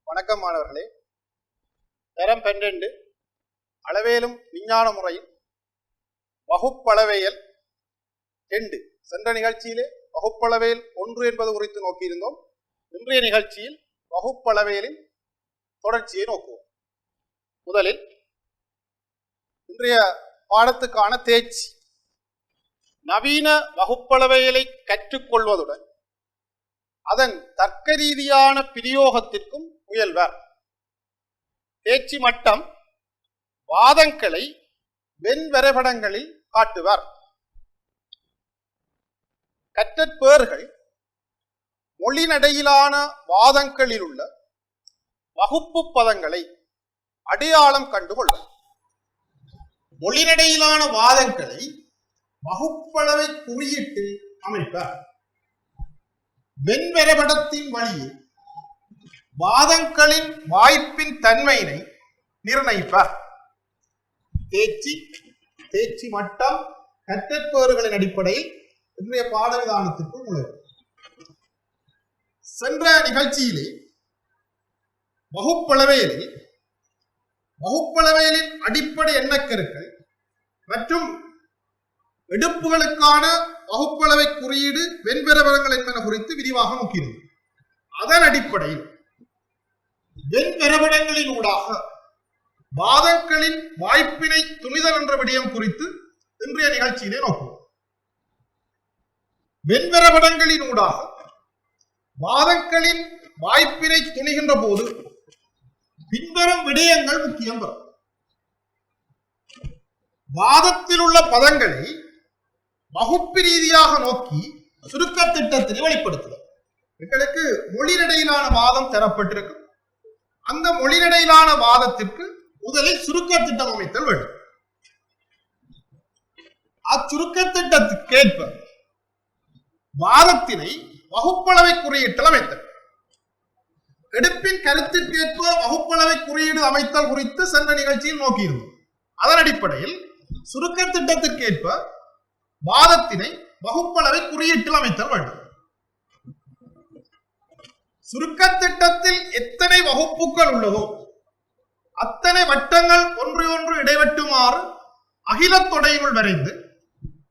வணக்கம் மாணவர்களே. தரம் 12 அளவேலும் விஞ்ஞான முறையில் வகுப்பளவையல் 2 சென்ற நிகழ்ச்சியிலே வகுப்பளவையல் 1 என்பது குறித்து நோக்கியிருந்தோம். இன்றைய நிகழ்ச்சியில் வகுப்பளவையலின் தொடர்ச்சியை நோக்குவோம். முதலில் இன்றைய பாடத்துக்கான தேர்ச்சி. நவீன வகுப்பளவையலை கற்றுக்கொள்வதுடன் அதன் தர்க்க ரீதியான பிரயோகத்திற்கும் முயல்வர். தேர்ச்சி மட்டம் வாதங்களை வெண்வரைபடங்களில் காட்டுவர். கற்றற்பேர்கள் மொழிநடையிலான வாதங்களில் உள்ள வகுப்பு பதங்களை அடையாளம் கண்டுகொள்வர். மொழிநடையிலான வாதங்களை வகுப்பளவை குறியீட்டில் அமைப்பார். வெண்வரைபடத்தின் வழியில் வாதங்களின் வாய்ப்பின் தன்மையினை நிர்ணயிப்பார். தேர்ச்சி மட்டம் கற்றற்பேறுகளின் அடிப்படையில் இன்றைய பாடவிதானத்திற்குள் நுழைவு. சென்ற நிகழ்ச்சியிலே வகுப்பளவையலின் அடிப்படை எண்ணக்கருக்கள் மற்றும் எடுப்புகளுக்கான வகுப்பளவை குறியீடு வெண்வரைபடங்கள் என்பன குறித்து விரிவாக நோக்கினோம். அதன் அடிப்படையில் வெண்வரைபடங்களின் ஊடாக வாதங்களின் வாய்ப்பினை துணிதல் என்ற விடயம் குறித்து இன்றைய நிகழ்ச்சியிலே நோக்குவோம். வெண்வரைபடங்களின் ஊடாக வாதங்களின் வாய்ப்பினை துணிகின்ற போது பின்வரும் விடயங்கள் முக்கியம். வாதத்தில் உள்ள பதங்களை வகுப்பு ரீதியாக நோக்கி சுருக்க திட்டத்தில் வெளிப்படுத்துதல். எங்களுக்கு மொழிநடையிலான வாதம் தரப்பட்டிருக்கும். அந்த மொழிநடையிலான வாதத்திற்கு முதலில் சுருக்க திட்டம் அமைத்தல் வேண்டும். அச்சுருக்க திட்டத்துக்கேற்ப வாதத்தினை வகுப்பளவை குறியீட்டில் அமைத்தல். எடுப்பின் கருத்திற்கேற்ப வகுப்பளவை குறியீடு அமைத்தல் குறித்து சென்ற நிகழ்ச்சியில் நோக்கியிருந்தோம். அதன் அடிப்படையில் சுருக்க திட்டத்திற்கேற்ப வாதத்தினை வகுப்பளவை குறியீட்டில் அமைத்தல் வேண்டும். சுருக்க திட்டத்தில் எத்தனை வகுப்புகள் உள்ளதோ அத்தனை வட்டங்கள் ஒன்று இடைவெட்டுமாறு அகிலத் தொடையினுள் வரைந்து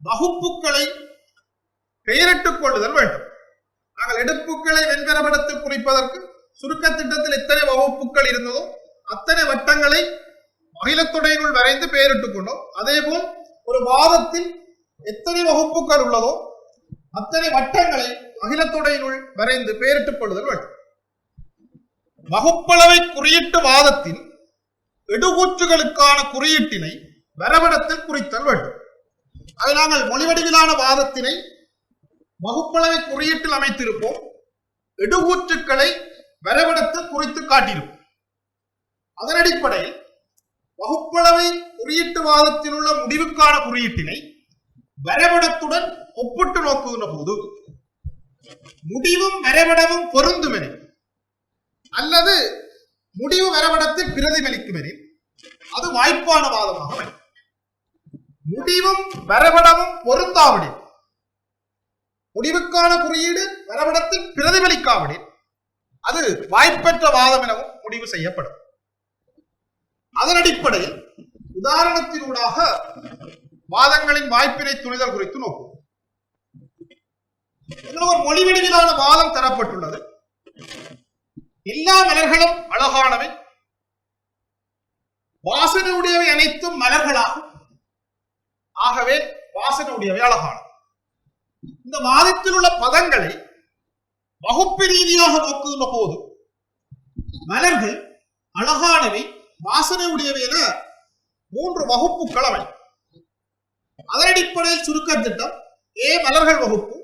வகுப்புகளை பெயரிட்டுக் கொள்ளுதல் வேண்டும். நாங்கள் எடுப்புகளை வெண்வரைபடத்தில் குறிப்பதற்கு சுருக்க திட்டத்தில் எத்தனை வகுப்புகள் இருந்ததோ அத்தனை வட்டங்களை அகிலத்தொடையினுள் வரைந்து பெயரிட்டுக் கொண்டோம். அதே போல் ஒரு வாதத்தில் எத்தனை வகுப்புகள் உள்ளதோ அத்தனை வட்டங்களை அகிலத்தொடையினுள் வரைந்து பெயரிட்டுக் கொள்ளுதல் வேண்டும். வகுப்பளவை குறியீட்டு வாதத்தின் எடுகூற்றுகளுக்கான குறியீட்டினை வரைபடத்தில் குறித்தல் வேண்டும். அதை நாங்கள் மொழிவடிவிலான வாதத்தினை வகுப்பளவை குறியீட்டில் அமைத்திருப்போம். எடுகூற்றுக்களை வரைபடத்தில் குறித்து காட்டியிருப்போம். அதன் அடிப்படையில் வகுப்பளவை குறியீட்டு வாதத்தில் உள்ள முடிவுக்கான குறியீட்டினை வரைபடத்துடன் ஒப்பிட்டு நோக்குகின்ற போது முடிவும் வரைபடமும் பொருந்தும் எனில் அல்லது முடிவு வரைபடத்தில் பிரதிபலிக்கும் எனில் அது வாய்ப்பான வாதமாக. முடிவும் வரைபடமும் பொருந்தாவிடில், முடிவுக்கான குறியீடு வரைபடத்தில் பிரதிபலிக்காவிடில் அது வாய்ப்பற்ற வாதம் எனவும் முடிவு செய்யப்படும். அதன் அடிப்படையில் உதாரணத்தினூடாக வாதங்களின் வாய்ப்பினை துணிதல் குறித்து நோக்கும். ஒரு மொழிவடிவிலான வாதம் தரப்பட்டுள்ளது. எல்லா மலர்களும் அழகானவை, வாசனை உடையவை அனைத்தும் மலர்களாகும், ஆகவே வாசனை உடையவை அழகானவை. இந்த வாதத்தில் உள்ள பதங்களை வகுப்பு ரீதியாக நோக்குகின்ற போது மலர்கள் அழகானவை, வாசனை உடையவை என 3 வகுப்புகள் அவை. அதன் அடிப்படையில் சுருக்க திட்டம் ஏ மலர்கள் வகுப்பு,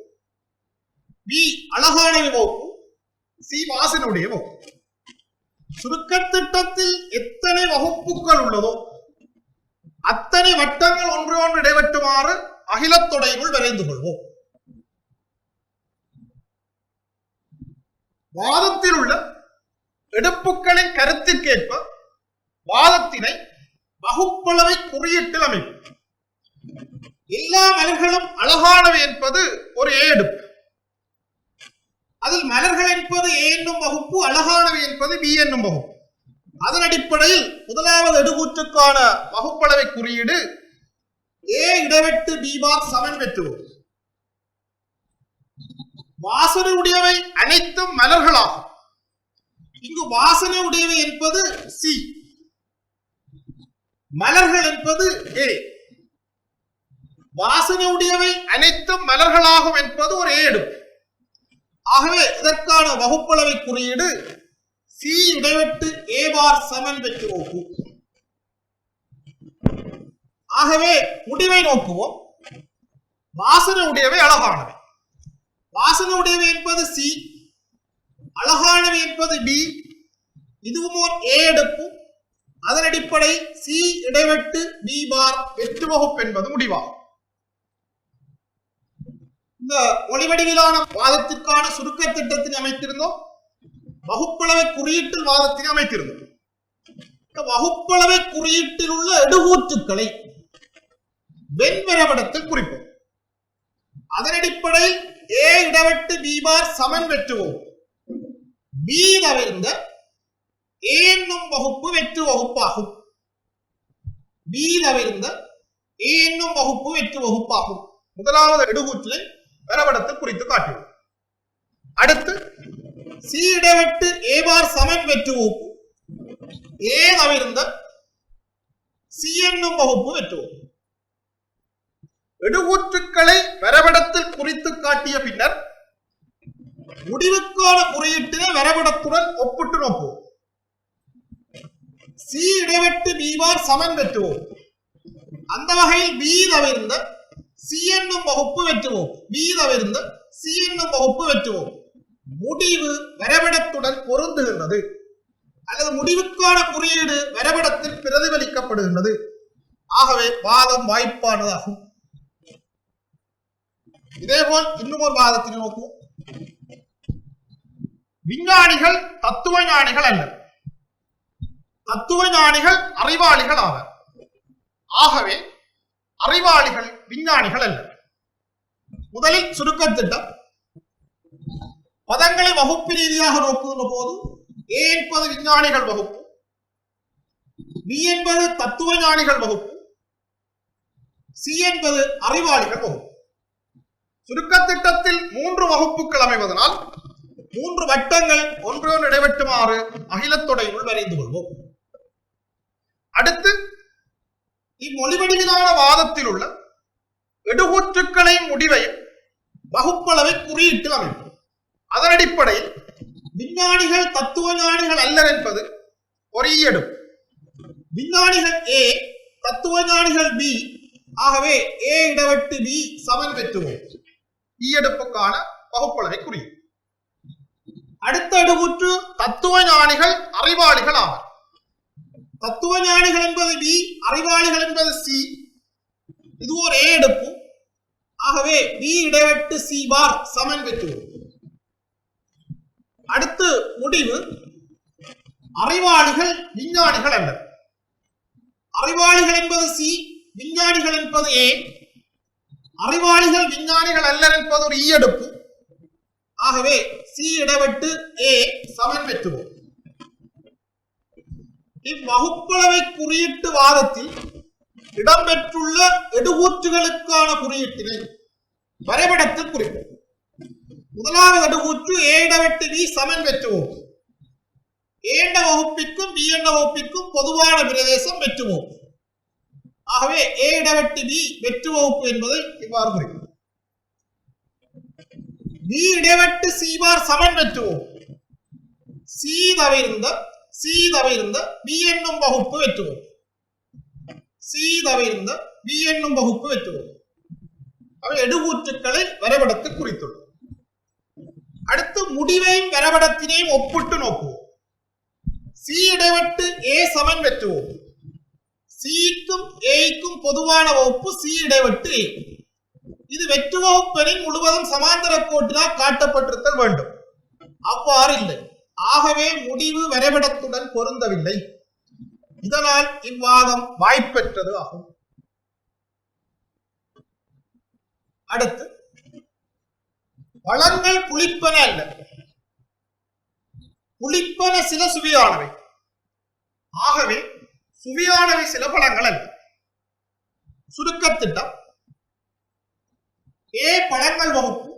பி அழகானவை வகுப்பு, சி வாசனுடைய வகுப்பு. சுருக்கத்திட்டத்தில் எத்தனை வகுப்புகள் உள்ளதோ அத்தனை வட்டங்கள் ஒன்று ஒன்று இடைவெட்டுமாறு அகிலத்தொடைக்குள் வரைந்து கொள்வோம். வாதத்தில் உள்ள எடுப்புகளின் கருத்திற்கேற்ப வாதத்தினை வகுப்பளவை குறியீட்டில் அமைப்பு. எல்லா மலர்களும் அழகானவை என்பது ஒரு ஏ எடுப்பு. அதில் மலர்கள் என்பது ஏ என்னும் வகுப்பு, அழகானவை என்பது பி என்னும் வகுப்பு. அதன் அடிப்படையில் முதலாவது எடுகூற்றுக்கான வகுப்பளவை குறியீடு ஏ இடைவெட்டு பி பார் சமன் வெற்றுவோம். வாசனை உடையவை அனைத்தும் மலர்களாகும். இங்கு வாசனை உடையவை என்பது சி, மலர்கள் என்பது ஏ. வாசனை உடையவை அனைத்தும் மலர்களாகும் என்பது ஒரு ஏ எடுப்பு. ஆகவே இதற்கான வகுப்பளவை குறியீடு சி இடைவெட்டு ஏ பார் சமன் வெற்றுவோம். ஆகவே முடிவை நோக்குவோம். வாசனை உடையவை அழகானவை. வாசனை உடையவை என்பது சி, அழகானவை என்பது பி. இதுவும் ஒரு ஏ எடுப்பு. அதன் அடிப்படை சி இடைவெட்டு பி பார் வெற்று வகுப்பு என்பது முடிவாகும். இந்த ஒளிவடிவிலான வாதத்திற்கான சுருக்க திட்டத்தினை அமைத்திருந்தோம். வகுப்பளவை குறியீட்டில் வாதத்தினை அமைத்திருந்தோம். வகுப்பளவை குறியீட்டில் உள்ள எடுகூற்றுக்களை வெண்வரைபடத்தில் குறிப்போம். அதன் அடிப்படையில் ஏ இடைவெட்டு பி பார் சமன் வெற்றுவோம். பி தவிர்ந்த ஏ என்னும் வகுப்பு வெற்று வகுப்பாகும். பி தவிர்ந்த ஏ என்னும் வகுப்பு வெற்று வகுப்பாகும். முதலாவது எடுகூற்றினை வரைபடத்தில் குறித்து காட்டுவோம். அடுத்து சி இடைவெட்டு ஏ பார் சமன் வெற்று வகுப்பு. ஏ தவிர்ந்த சி என்னும் வகுப்பு வெற்று வகுப்பு. எடுகூற்றுக்களை வரைபடத்தில் குறித்து காட்டிய பின்னர் முடிவுக்கான குறியீட்டினை வரைபடத்துடன் ஒப்பிட்டு நோக்குவோம். சி இடைவெட்டு பி பார் சமன் வெற்றுவோம். அந்த வகையில் பி தவிர்ந்த சி என்னும் வகுப்பு வெற்றுவோம். பி தவிர்ந்த சி என்னும் வகுப்பு வெற்றுவோம். முடிவு வரைபடத்துடன் பொருந்துகின்றது அல்லது முடிவுக்கான குறியீடு வரைபடத்தில் பிரதிபலிக்கப்படுகின்றது. ஆகவே வாதம் வாய்ப்பானதாகும். இதேபோல் இன்னும் ஒரு வாதத்தினை நோக்குவோம். விஞ்ஞானிகள் தத்துவ ஞானிகள் அல்ல. தத்துவ ஞானிகள் அறிவாளிகள் ஆவர். ஆகவே அறிவாளிகள் விஞ்ஞானிகள் அல்ல. முதலில் சுருக்க திட்டம். பதங்களை வகுப்பு ரீதியாக நோக்குகின்ற போது ஏ என்பது விஞ்ஞானிகள் வகுப்பு, பி என்பது தத்துவ ஞானிகள் வகுப்பு, சி என்பது அறிவாளிகள் வகுப்பு. சுருக்க திட்டத்தில் 3 வகுப்புகள் அமைவதனால் 3 வட்டங்கள் ஒன்றொன்று இடைவெட்டுமாறு அகிலத்தொடைக்குள் வரைந்து கொள்வோம். அடுத்து இம்மொழிவடிவிலான வாதத்தில் உள்ள எடுகூற்றுக்களை முடிவையும் வகுப்பளவை குறியீட்டில் அமைப்போம். அதன் அடிப்படையில் விஞ்ஞானிகள் தத்துவ ஞானிகள் அல்லர் என்பது ஒரு ஈயெடுப்பு. விஞ்ஞானிகள் ஏ, தத்துவ ஞானிகள் பி. ஆகவே ஏ இடைவெட்டு பி சமன் வெற்றுவோம். ஈயெடுப்புக்கான வகுப்பளவை குறியீடு. அடுத்த எடுகூற்று தத்துவ ஞானிகள் அறிவாளிகள் ஆவர். தத்துவ ஞானிகள் என்பது பி, அறிவாளிகள் என்பது சி. இது ஒரு ஏ எடுப்பு. ஆகவே பி இடைவெட்டு சி பார் சமன் வெற்றுவோம். அடுத்து முடிவு அறிவாளிகள் விஞ்ஞானிகள் அல்ல. அறிவாளிகள் என்பது சி, விஞ்ஞானிகள் என்பது ஏ. அறிவாளிகள் விஞ்ஞானிகள் அல்லர் என்பது ஒரு ஈயெடுப்பு. ஆகவே சி இடைவெட்டு ஏ சமன் வெற்றுவோம். இவ்வகுப்பளவை குறியீட்டு வாதத்தில் இடம்பெற்றுள்ள எடுகூற்றுகளுக்கான குறியீட்டினை வரைபடத்தில் குறிப்போம். முதலாவது எடுகூற்று ஏ இடைவெட்டு பி சமன் வெற்றுவோம். ஏ என்ற வகுப்பிற்கும் பி என்ற வகுப்பிற்கும் பொதுவான பிரதேசம் வெற்றுவோம். ஆகவே ஏ இடைவெட்டு பி வெற்று வகுப்பு என்பதை இவ்வாறு குறிப்போம். பி இடைவெட்டு சி பார் சமன் வெற்றுவோம். சி தவிர்ந்த பி என்னும் வகுப்பு வெற்றுவோம். சி தவிர்ந்த பி என்னும் வகுப்பு வெற்றுவோம். அவை எடுகூற்றுக்களை வரைபடத்தில் குறித்துள்ளோம். அடுத்து முடிவையும் வரைபடத்தினையும் ஒப்பிட்டு நோக்குவோம். சி இடைவெட்டு ஏ சமன் வெற்றுவோம். சிக்கும் ஏக்கும் பொதுவான வகுப்பு சி இடைவெட்டு ஏ. இது வெற்று வகுப்பெனின் முழுவதும் சமாந்தர கோட்டினால் காட்டப்பட்டிருத்தல் வேண்டும். அவ்வாறு இல்லை. ஆகவே முடிவு வரைபடத்துடன் பொருந்தவில்லை. இதனால் இவ்வாதம் வாய்ப்பற்றது ஆகும். அடுத்து பழங்கள் புளிப்பன அல்ல. புளிப்பன சில சுவையானவை. ஆகவே சுவையானவை சில பழங்கள் அல்ல. சுருக்கத்திட்டம்: ஏ பழங்கள் வகுப்பு,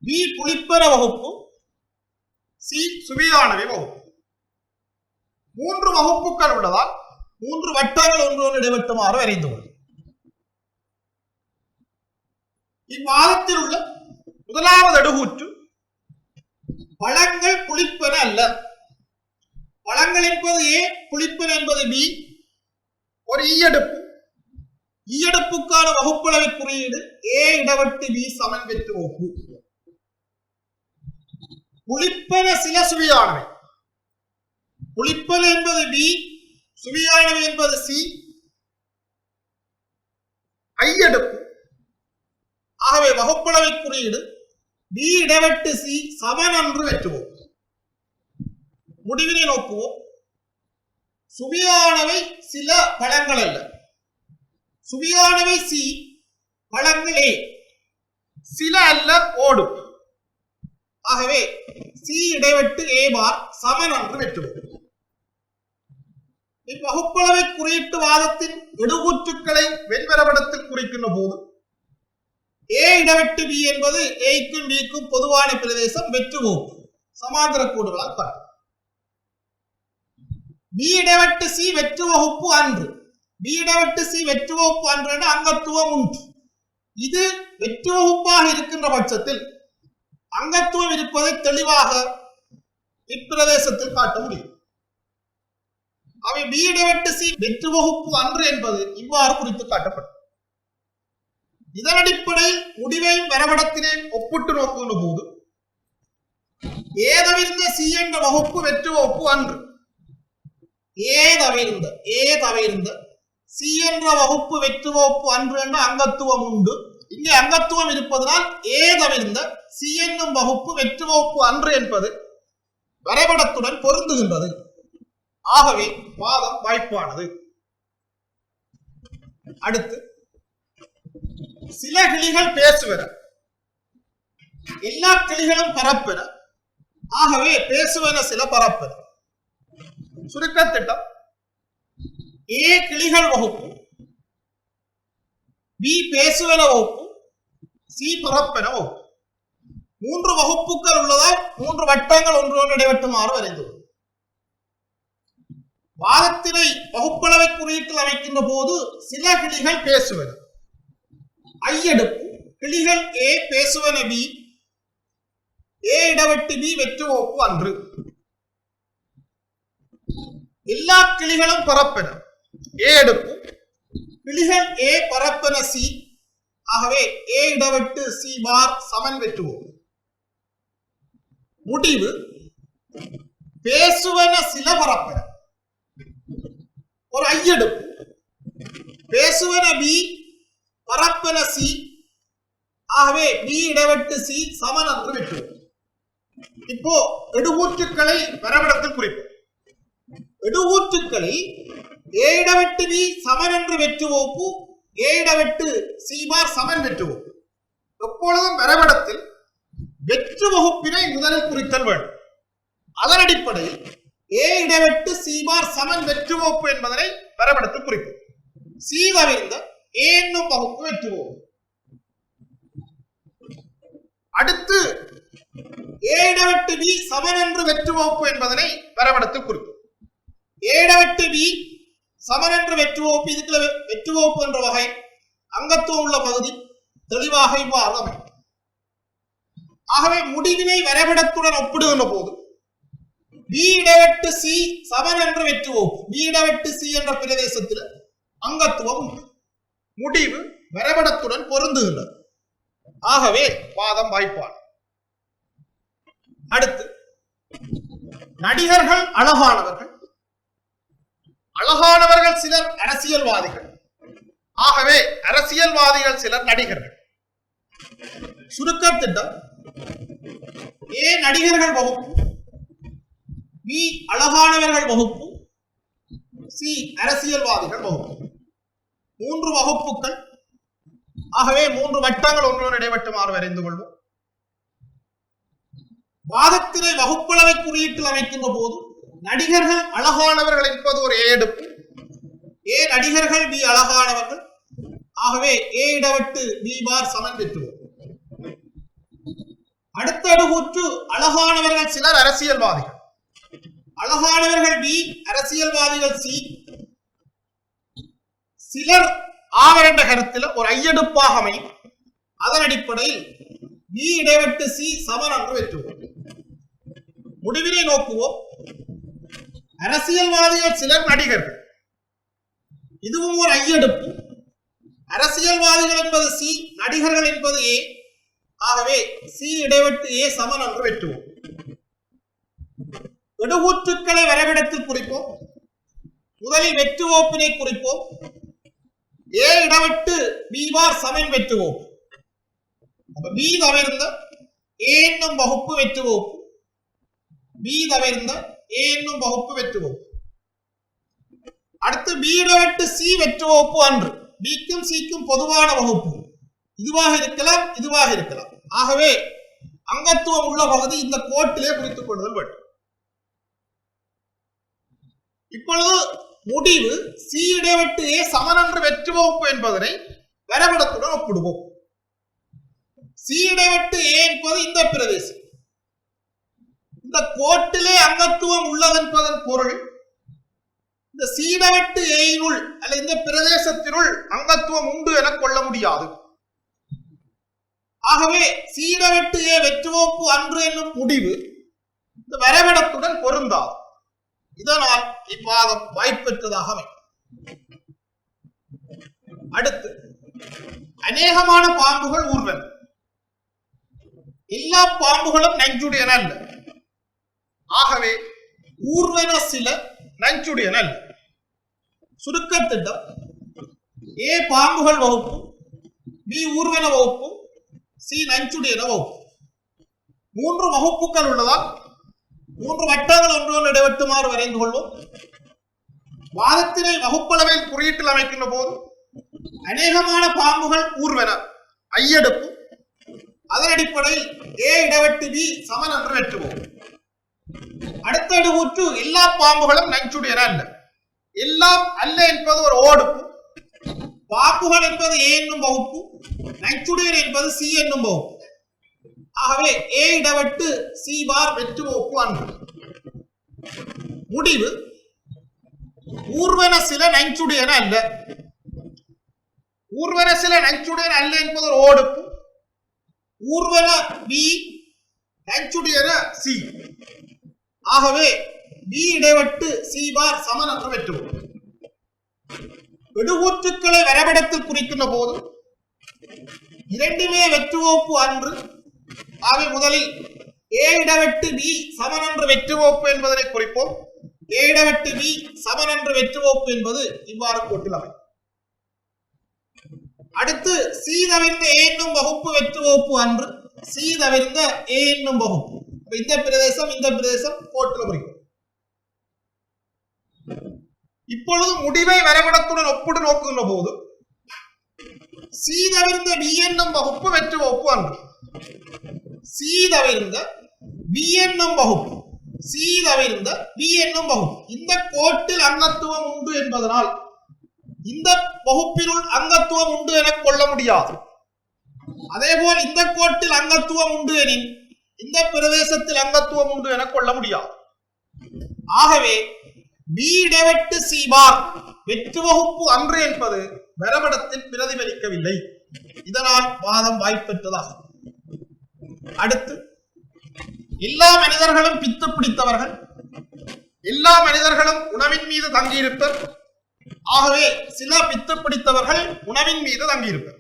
பி புளிப்பன வகுப்பு, சி சுவையானவை வகுப்பு. 3 வகுப்புகள் உள்ளதால் 3 வட்டங்கள் ஒன்றோடு இடைவெட்டுமாறு வரைந்துள்ளது. இவ்வாதத்தில் உள்ள முதலாவது அடுகூற்று பழங்கள் புளிப்பன அல்ல. பழங்கள் என்பது ஏ, புளிப்பன என்பது பி. ஒரு ஈயடுப்பு. ஈயடுப்புக்கான வகுப்பளவை குறியீடு ஏ இடவட்டு பி சமன் வெற்று வகுப்பு. புளிப்பன சில சுவையானவை. புளிப்பன என்பது பி, சுவையானவை என்பது சி. ஐயடுப்பு. ஆகவே வகுப்பளவை குறியீடு பி இடைவெட்டு சி சமன் என்று வெற்றுவோம். முடிவினை நோக்குவோம். சுவையானவை சில பழங்கள் அல்ல. சுவையானவை சி, பழங்கள் ஏ. சில அல்ல ஓடு. ஆகவே சி இடைவெட்டு ஏ பார் சமன் என்று வெற்றுவோம். இவ்வகுப்பளவை குறியீட்டு வாதத்தின் எடுகூற்றுக்களை வெண்வரைபடத்தில் குறிக்கின்ற போது ஏ இடவெட்டு பி என்பது ஏக்கும் பிக்கும் பொதுவான பிரதேசம் வெற்று வகுப்பு சமாந்தர கோடுகளால் காட்டும். பி இடவெட்டு சி வெற்று வகுப்பு அன்று. பி இடவெட்டு சி வெற்று வகுப்பு அன்று என அங்கத்துவம் உண்டு. இது வெற்று வகுப்பாக இருக்கின்ற பட்சத்தில் அங்கத்துவம் இருப்பதை தெளிவாக இப்பிரதேசத்தில் காட்ட முடியும். அவை பி இடவெட்டு சி வெற்று வகுப்பு அன்று என்பது இவ்வாறு குறித்து காட்டப்படும். இதன் அடிப்படையில் முடிவையும் வரைபடத்தினையும் ஒப்பிட்டு நோக்குகின்ற போது ஏ தவிர்ந்த சி என்ற வகுப்பு வெற்று வகுப்பு அன்று. ஏ தவிர்ந்த சி என்ற வகுப்பு வெற்று வகுப்பு அன்று என்ற அங்கத்துவம் உண்டு. இங்கே அங்கத்துவம் இருப்பதனால் ஏ தவிர்ந்த சி என்னும் வகுப்பு வெற்று வகுப்பு அன்று என்பது வரைபடத்துடன் பொருந்துகின்றது. ஆகவே வாதம் வாய்ப்பானது. அடுத்து சில கிளிகள் பேசுவன, எல்லா கிளிகளும் பரப்பென. ஆகவே பேசுவன சில பரப்பென. சுருக்கத்திட்டம்: ஏ கிளிகள் வகுப்பு, பி பேசுவன வகுப்பு, சி பரப்பென வகுப்பு. 3 வகுப்புகள் உள்ளதால் 3 வட்டங்கள் ஒன்றோடு இடைவெட்டுமாறு வரைந்துள்ளது. வாதத்தினை வகுப்பளவை குறியீட்டில் அமைக்கின்ற போது சில கிளிகள் பேசுவன. ஐயடுப்பு. கிளிகள் ஏ பேசுவன பி, ஏ இடவெட்டு பி வெற்று வகுப்பு அன்று. எல்லா கிளிகளும் பரப்பென. ஏ எடுப்பு. கிளிகள் ஏ பரப்பென சி. ஆகவே ஏ இடவெட்டு சி பார் சமன் வெற்று வகுப்பு. முடிவு பேசுவன சில பரப்பென. ஒரு ஐயடுப்பு. பேசுவன பி, பரப்பென சி. ஆகவே பி இடைவெட்டு சி சமன் என்று வெற்றுவோம். இப்போ எடுகூற்றுக்களை வரைபடத்தில் குறிப்போம். எடுகூற்றுக்களில் ஏ இடவெட்டு பி சமன் என்று வெற்று வகுப்பு, ஏ இடவெட்டு சி பார் சமன் வெற்று வகுப்பு. எப்பொழுதும் வரைபடத்தில் வெற்று வகுப்பினை முதலில் குறித்தல் வேண்டும். அதன் அடிப்படையில் ஏ இடவெட்டு சி பார் சமன் வெற்று வகுப்பு என்பதனை வரைபடத்தில் குறிப்போம். சி தவிர்ந்த ஏ என்னும் வகுப்பு வெற்று வகுப்பு. அடுத்து ஏ இடவெட்டு பி சமன் என்று வெற்று வகுப்பு என்பதனை வரைபடத்தில் குறிப்போம். ஏ இடவெட்டு பி சமன் என்று வெற்று வகுப்பு. இதுக்குள்ள வெற்று வகுப்பு என்ற வகை அங்கத்துவம் உள்ள பகுதி தெளிவாக இவ்வாறு அமையும். ஆகவே முடிவினை வரைபடத்துடன் ஒப்பிடுகின்ற போது பி இடவெட்டு சி சமன் என்று வெற்று வகுப்பு. பி இடவெட்டு சி என்ற பிரதேசத்தில் அங்கத்துவம் உண்டு. முடிவு வரைபடத்துடன் பொருந்துகின்றது. ஆகவே வாதம் வாய்ப்பாடு. அடுத்து நடிகர்கள் அழகானவர்கள். அழகானவர்கள் சிலர் அரசியல்வாதிகள். ஆகவே அரசியல்வாதிகள் சிலர் நடிகர்கள். சுருக்கம் திட்டம் ஏ நடிகர்கள் வகுப்பு, பி அழகானவர்கள் வகுப்பு, சி அரசியல்வாதிகள் வகுப்பு. 3 வகுப்புகள். ஆகவே 3 வட்டங்கள் ஒன்றோடு இடைவெட்டுமாறு வரைந்து கொள்வோம். வாதத்தினை வகுப்பளவை குறியீட்டில் அமைக்கின்ற போது நடிகர்கள் அழகானவர்கள் என்பது ஒரு ஏ எடுப்பு. ஏ நடிகர்கள், பி அழகானவர்கள். ஆகவே ஏ இடவட்டு பி பார் சமன் பெற்றுவோம். அடுத்த அடுகூற்று அழகானவர்கள் சிலர் அரசியல்வாதிகள். அழகானவர்கள் பி, அரசியல்வாதிகள் சி. சிலர் ஆவரண்ட கருத்தில் ஒரு ஐயெடுப்பாக அமையும். அதன் அடிப்படையில் பி இடைவெட்டு சி சமன் என்று வெற்றுவோம். முடிவினை நோக்குவோம். அரசியல்வாதிகள் சிலர் நடிகர்கள். இதுவும் ஒரு ஐயெடுப்பு. அரசியல்வாதிகள் என்பது சி, நடிகர்கள் என்பது ஏ. ஆகவே சி இடைவெட்டு ஏ சமன் என்று வெற்றுவோம். எடுகூற்றுக்களை வரைபடத்தில் குறிப்போம். முதலில் வெற்று ஓப்பினை குறிப்போம். ஏ இடவெட்டு பி பார் சமன் வெற்றுவோம். பி தவிர்ந்த ஏ என்னும் வகுப்பு வெற்றுவோம். பி தவிர்ந்த ஏ என்னும் வகுப்பு வெற்றுவோம். அடுத்து பி இடவெட்டு சி வெற்றுவோப்பு அன்று. பிக்கும் சிக்கும் பொதுவான வகுப்பு. இதுவாக இருக்கலாம், இதுவாக இருக்கலாம். ஆகவே அங்கத்துவம் உள்ள பகுதி இந்த கோட்டிலே குறித்துக் கொள்ளுதல் வேண்டும். இப்பொழுது முடிவு சி இடைவெட்டு ஏ சமன் என்று வெற்று வகுப்பு என்பதனை வரைபடத்துடன் ஒப்பிடுவோம். சி இடைவெட்டு ஏ என்பது இந்த பிரதேசம். இந்த கோட்டிலே அங்கத்துவம் உள்ளது என்பதன் பொருள் இந்த சீடவெட்டு ஏயினுள் அல்ல இந்த பிரதேசத்தினுள் அங்கத்துவம் உண்டு என கொள்ள முடியாது. ஆகவே சீடவெட்டு ஏ வெற்றுவோப்பு அன்று என்னும் முடிவு இந்த வரைபடத்துடன் பொருந்தாது. இதனால் இவ்வாதம் வாய்ப்பெற்றதாக அமையும். அடுத்து அநேகமான பாம்புகள் ஊர்வன. எல்லா பாம்புகளும் நஞ்சுடையன அல்ல. ஆகவே ஊர்வன சில நஞ்சுடையன அல்ல. சுருக்கத்திட்டம் ஏ பாம்புகள் வகுப்பு, பி ஊர்வன வகுப்பு, சி நஞ்சுடையன வகுப்பு. 3 வகுப்புகள் உள்ளதால் 3 வட்டங்கள் ஒன்றோடு இடைவெட்டுமாறு வரைந்து கொள்வோம். வாதத்தினை வகுப்பளவில் குறியீட்டில் அமைக்கின்ற போது அநேகமான பாம்புகள் ஊர்வன ஐயெடுப்பு. அதன் அடிப்படையில் ஏ இடவெட்டு பி சமன் என்று வெற்றுவோம். அடுத்த அடுகூற்று எல்லா பாம்புகளும் நஞ்சுடையன அல்ல. எல்லாம் அல்ல என்பது ஒரு ஓடுப்பு. பாம்புகள் என்பது ஏ என்னும் வகுப்பு, நஞ்சுடையன் என்பது சி என்னும் வகுப்பு. ஆகவே ஏ இடவெட்டு சி பார் வெற்று வகுப்பு அன்று. முடிவு ஊர்வன சில நஞ்சுடையன அல்ல. ஊர்வன சில நஞ்சுடையன அல்ல என்பது ஒரு ஓடுப்பு. ஊர்வன பி, நஞ்சுடையன சி. ஆகவே பி இடைவெட்டு சி பார் சமன் என்று வெற்றுவோம். எடுகூற்றுக்களை வரைபடத்தில் குறிக்கின்ற போது இரண்டுமே வெற்றுவோப்பு அன்று. ஆகவே முதலில் ஏ இடவெட்டு பி சமன் என்று வெற்றுவோப்பு என்பதனை குறிப்போம். ஏ இடவெட்டு பி சமன் என்று வெற்றுவோப்பு என்பது இவ்வாறு கோட்டில் அமையும். அடுத்து சி தவிர்ந்த ஏ என்னும் வகுப்பு வெற்றுவோப்பு அன்று. சி தவிர்ந்த ஏ என்னும் வகுப்பு. இந்த பிரதேசம் இந்த பிரதேசம் கோட்டில் குறிக்கும். இப்பொழுது முடிவை வரைபடத்துடன் ஒப்பிடு நோக்குகின்ற போது சி தவிர்ந்த பி என்னும் வகுப்பு வெற்று வகுப்பு அன்று. சி தவிர்ந்த பி என்னும் வகுப்பு, சி தவிர்ந்த பி என்னும் வகுப்பு. இந்த கோட்டில் அங்கத்துவம் உண்டு என்பதனால் இந்த வகுப்பினுள் அங்கத்துவம் உண்டு என கொள்ள முடியாது. அதேபோல் இந்த கோட்டில் அங்கத்துவம் உண்டு எனின் இந்த பிரதேசத்தில் அங்கத்துவம் உண்டு என கொள்ள முடியாது. ஆகவே பி இடைவெட்டு சி பார் வெற்று வகுப்பு அன்று என்பது வரைபடத்தில் பிரதிபலிக்கவில்லை. இதனால் வாதம் வாய்ப்பெற்றதாகும். அடுத்து எல்லா மனிதர்களும் பித்து பிடித்தவர்கள். எல்லா மனிதர்களும் உணவின் மீது தங்கியிருப்பர். ஆகவே சில பித்து பிடித்தவர்கள் உணவின் மீது தங்கியிருப்பர்.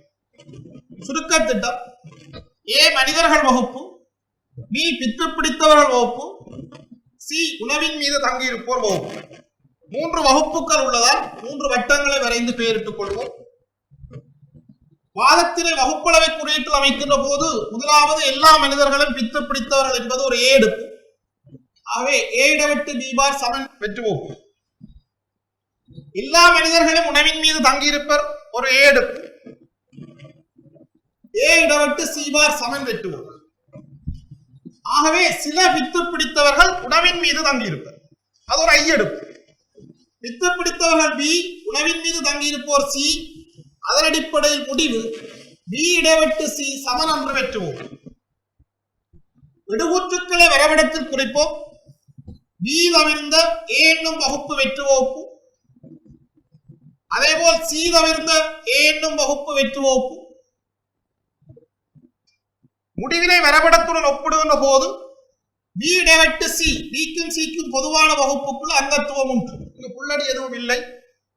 சுருக்க திட்டம் ஏ மனிதர்கள் வகுப்பு, பி பித்து பிடித்தவர்கள் வகுப்பு, சி உணவின் மீது தங்கியிருப்போர் வகுப்பு. 3 வகுப்புகள் உள்ளதால் 3 வட்டங்களை வரைந்து பெயரிட்டுக் கொள்வோம். வாதத்தினை வகுப்பளவை குறியீட்டில் அமைக்கின்ற போது முதலாவது எல்லா மனிதர்களும் பித்து பிடித்தவர்கள் என்பது ஒரு ஏ எடுப்பு. ஆகவே ஏ இடவெட்டு பி பார் சமன் வெற்று வகுப்பு. எல்லா மனிதர்களும் உணவின் மீது தங்கியிருப்பர் ஒரு ஏ எடுப்பு. ஏ இடவெட்டு சி பார் சமன் வெற்று வகுப்பு. ஆகவே சில பித்து பிடித்தவர்கள் உணவின் மீது தங்கியிருப்பர், அது ஒரு ஐ எடுப்பு. பித்து பிடித்தவர்கள் பி, உணவின் மீது தங்கியிருப்போர் சி. அதன் அடிப்படையில் முடிவு பி இடைவெட்டு சி சமன் என்று வெற்றுவோம். விடுகூற்றுக்களை வரைபடத்தில் குறிப்போம். பி தவிர்ந்த ஏ என்னும் வகுப்பு வெற்று வகுப்பு, அதேபோல் சி தவிர்ந்த ஏ என்னும் வகுப்பு வெற்று வகுப்பு. முடிவினை வரைபடத்துடன் ஒப்பிடுகின்ற போது பி இடைவெட்டு சி, பிக்கும் சிக்கும் பொதுவான வகுப்புக்குள் அங்கத்துவம் உண்டு. இங்கு புள்ளடி எதுவும் இல்லை.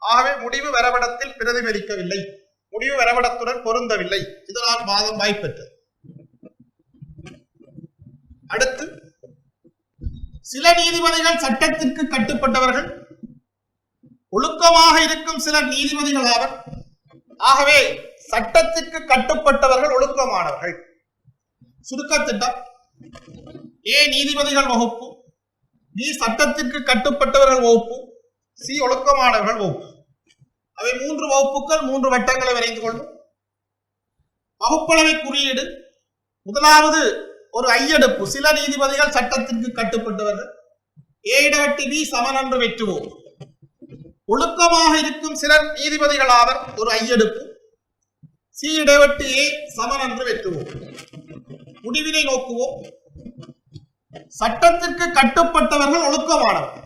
ஆகவே முடிவு வரைபடத்தில் பிரதிபலிக்கவில்லை, முடிவு வரைபடத்துடன் பொருந்தவில்லை. இதனால் வாதம் வாய்ப்பற்றது. அடுத்து, சில நீதிபதிகள் சட்டத்திற்கு கட்டுப்பட்டவர்கள், ஒழுக்கமாக இருக்கும் சிலர் நீதிபதிகள் ஆவர். ஆகவே சட்டத்திற்கு கட்டுப்பட்டவர்கள் ஒழுக்கமானவர்கள். சுருக்கத்திட்டம்: ஏ நீதிபதிகள் வகுப்பு, பி சட்டத்திற்கு கட்டுப்பட்டவர்கள் வகுப்பு, சி ஒழுக்கமானவர்கள் வகுப்பு. அவை 3 வகுப்புகள், 3 வட்டங்களை வரைந்து கொள்ளும். வகுப்பளவை குறியீடு: முதலாவது ஒரு ஐயெடுப்பு, சில நீதிபதிகள் சட்டத்திற்கு கட்டுப்பட்டவர்கள். ஏ இடவெட்டு பி சமன் என்று வெற்றுவோம். ஒழுக்கமாக இருக்கும் சிலர் நீதிபதிகள் ஆவர், ஒரு ஐயெடுப்பு. சி இடைவெட்டு ஏ சமன் என்று வெற்றுவோம். முடிவினை நோக்குவோம். சட்டத்திற்கு கட்டுப்பட்டவர்கள் ஒழுக்கமானவர்கள்,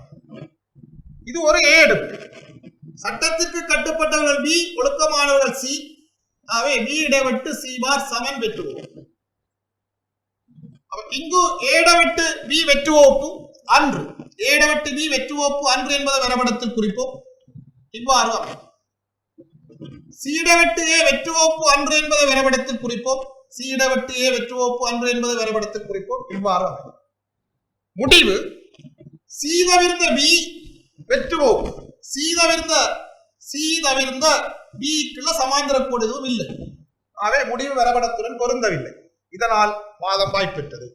இது ஒரு ஏ எடுப்பு. சட்டத்திற்கு கட்டுப்பட்டவர்கள் பி, ஒழுக்கமானவர்கள் சி. ஆகவே பி இடைவெட்டு சி பார் சமன் வெற்றுவோம். இங்கு ஏடவெட்டு பி வெற்றுவோப்பு அன்று, ஏடவெட்டு பி வெற்றுவோப்பு அன்று என்பதை வரைபடத்தில் குறிப்போம். இவ்வாறு சீடவெட்டு ஏ வெற்றுவோப்பு அன்று என்பதை வரைபடத்தில் குறிப்போம். சீடவெட்டு ஏ வெற்றுவோப்பு அன்று என்பதை வரைபடத்தில் குறிப்போம். இவ்வாறு முடிவு சீதவிருந்த பி வெற்றுவோப்பு, சீதவிருந்த பிக்குள்ள சமாந்திர கோடு எதுவும் இல்லை. ஆகவே முடிவு வரைபடத்துடன் பொருந்தவில்லை. இதனால் வாதம் வாய்ப்பெற்றது.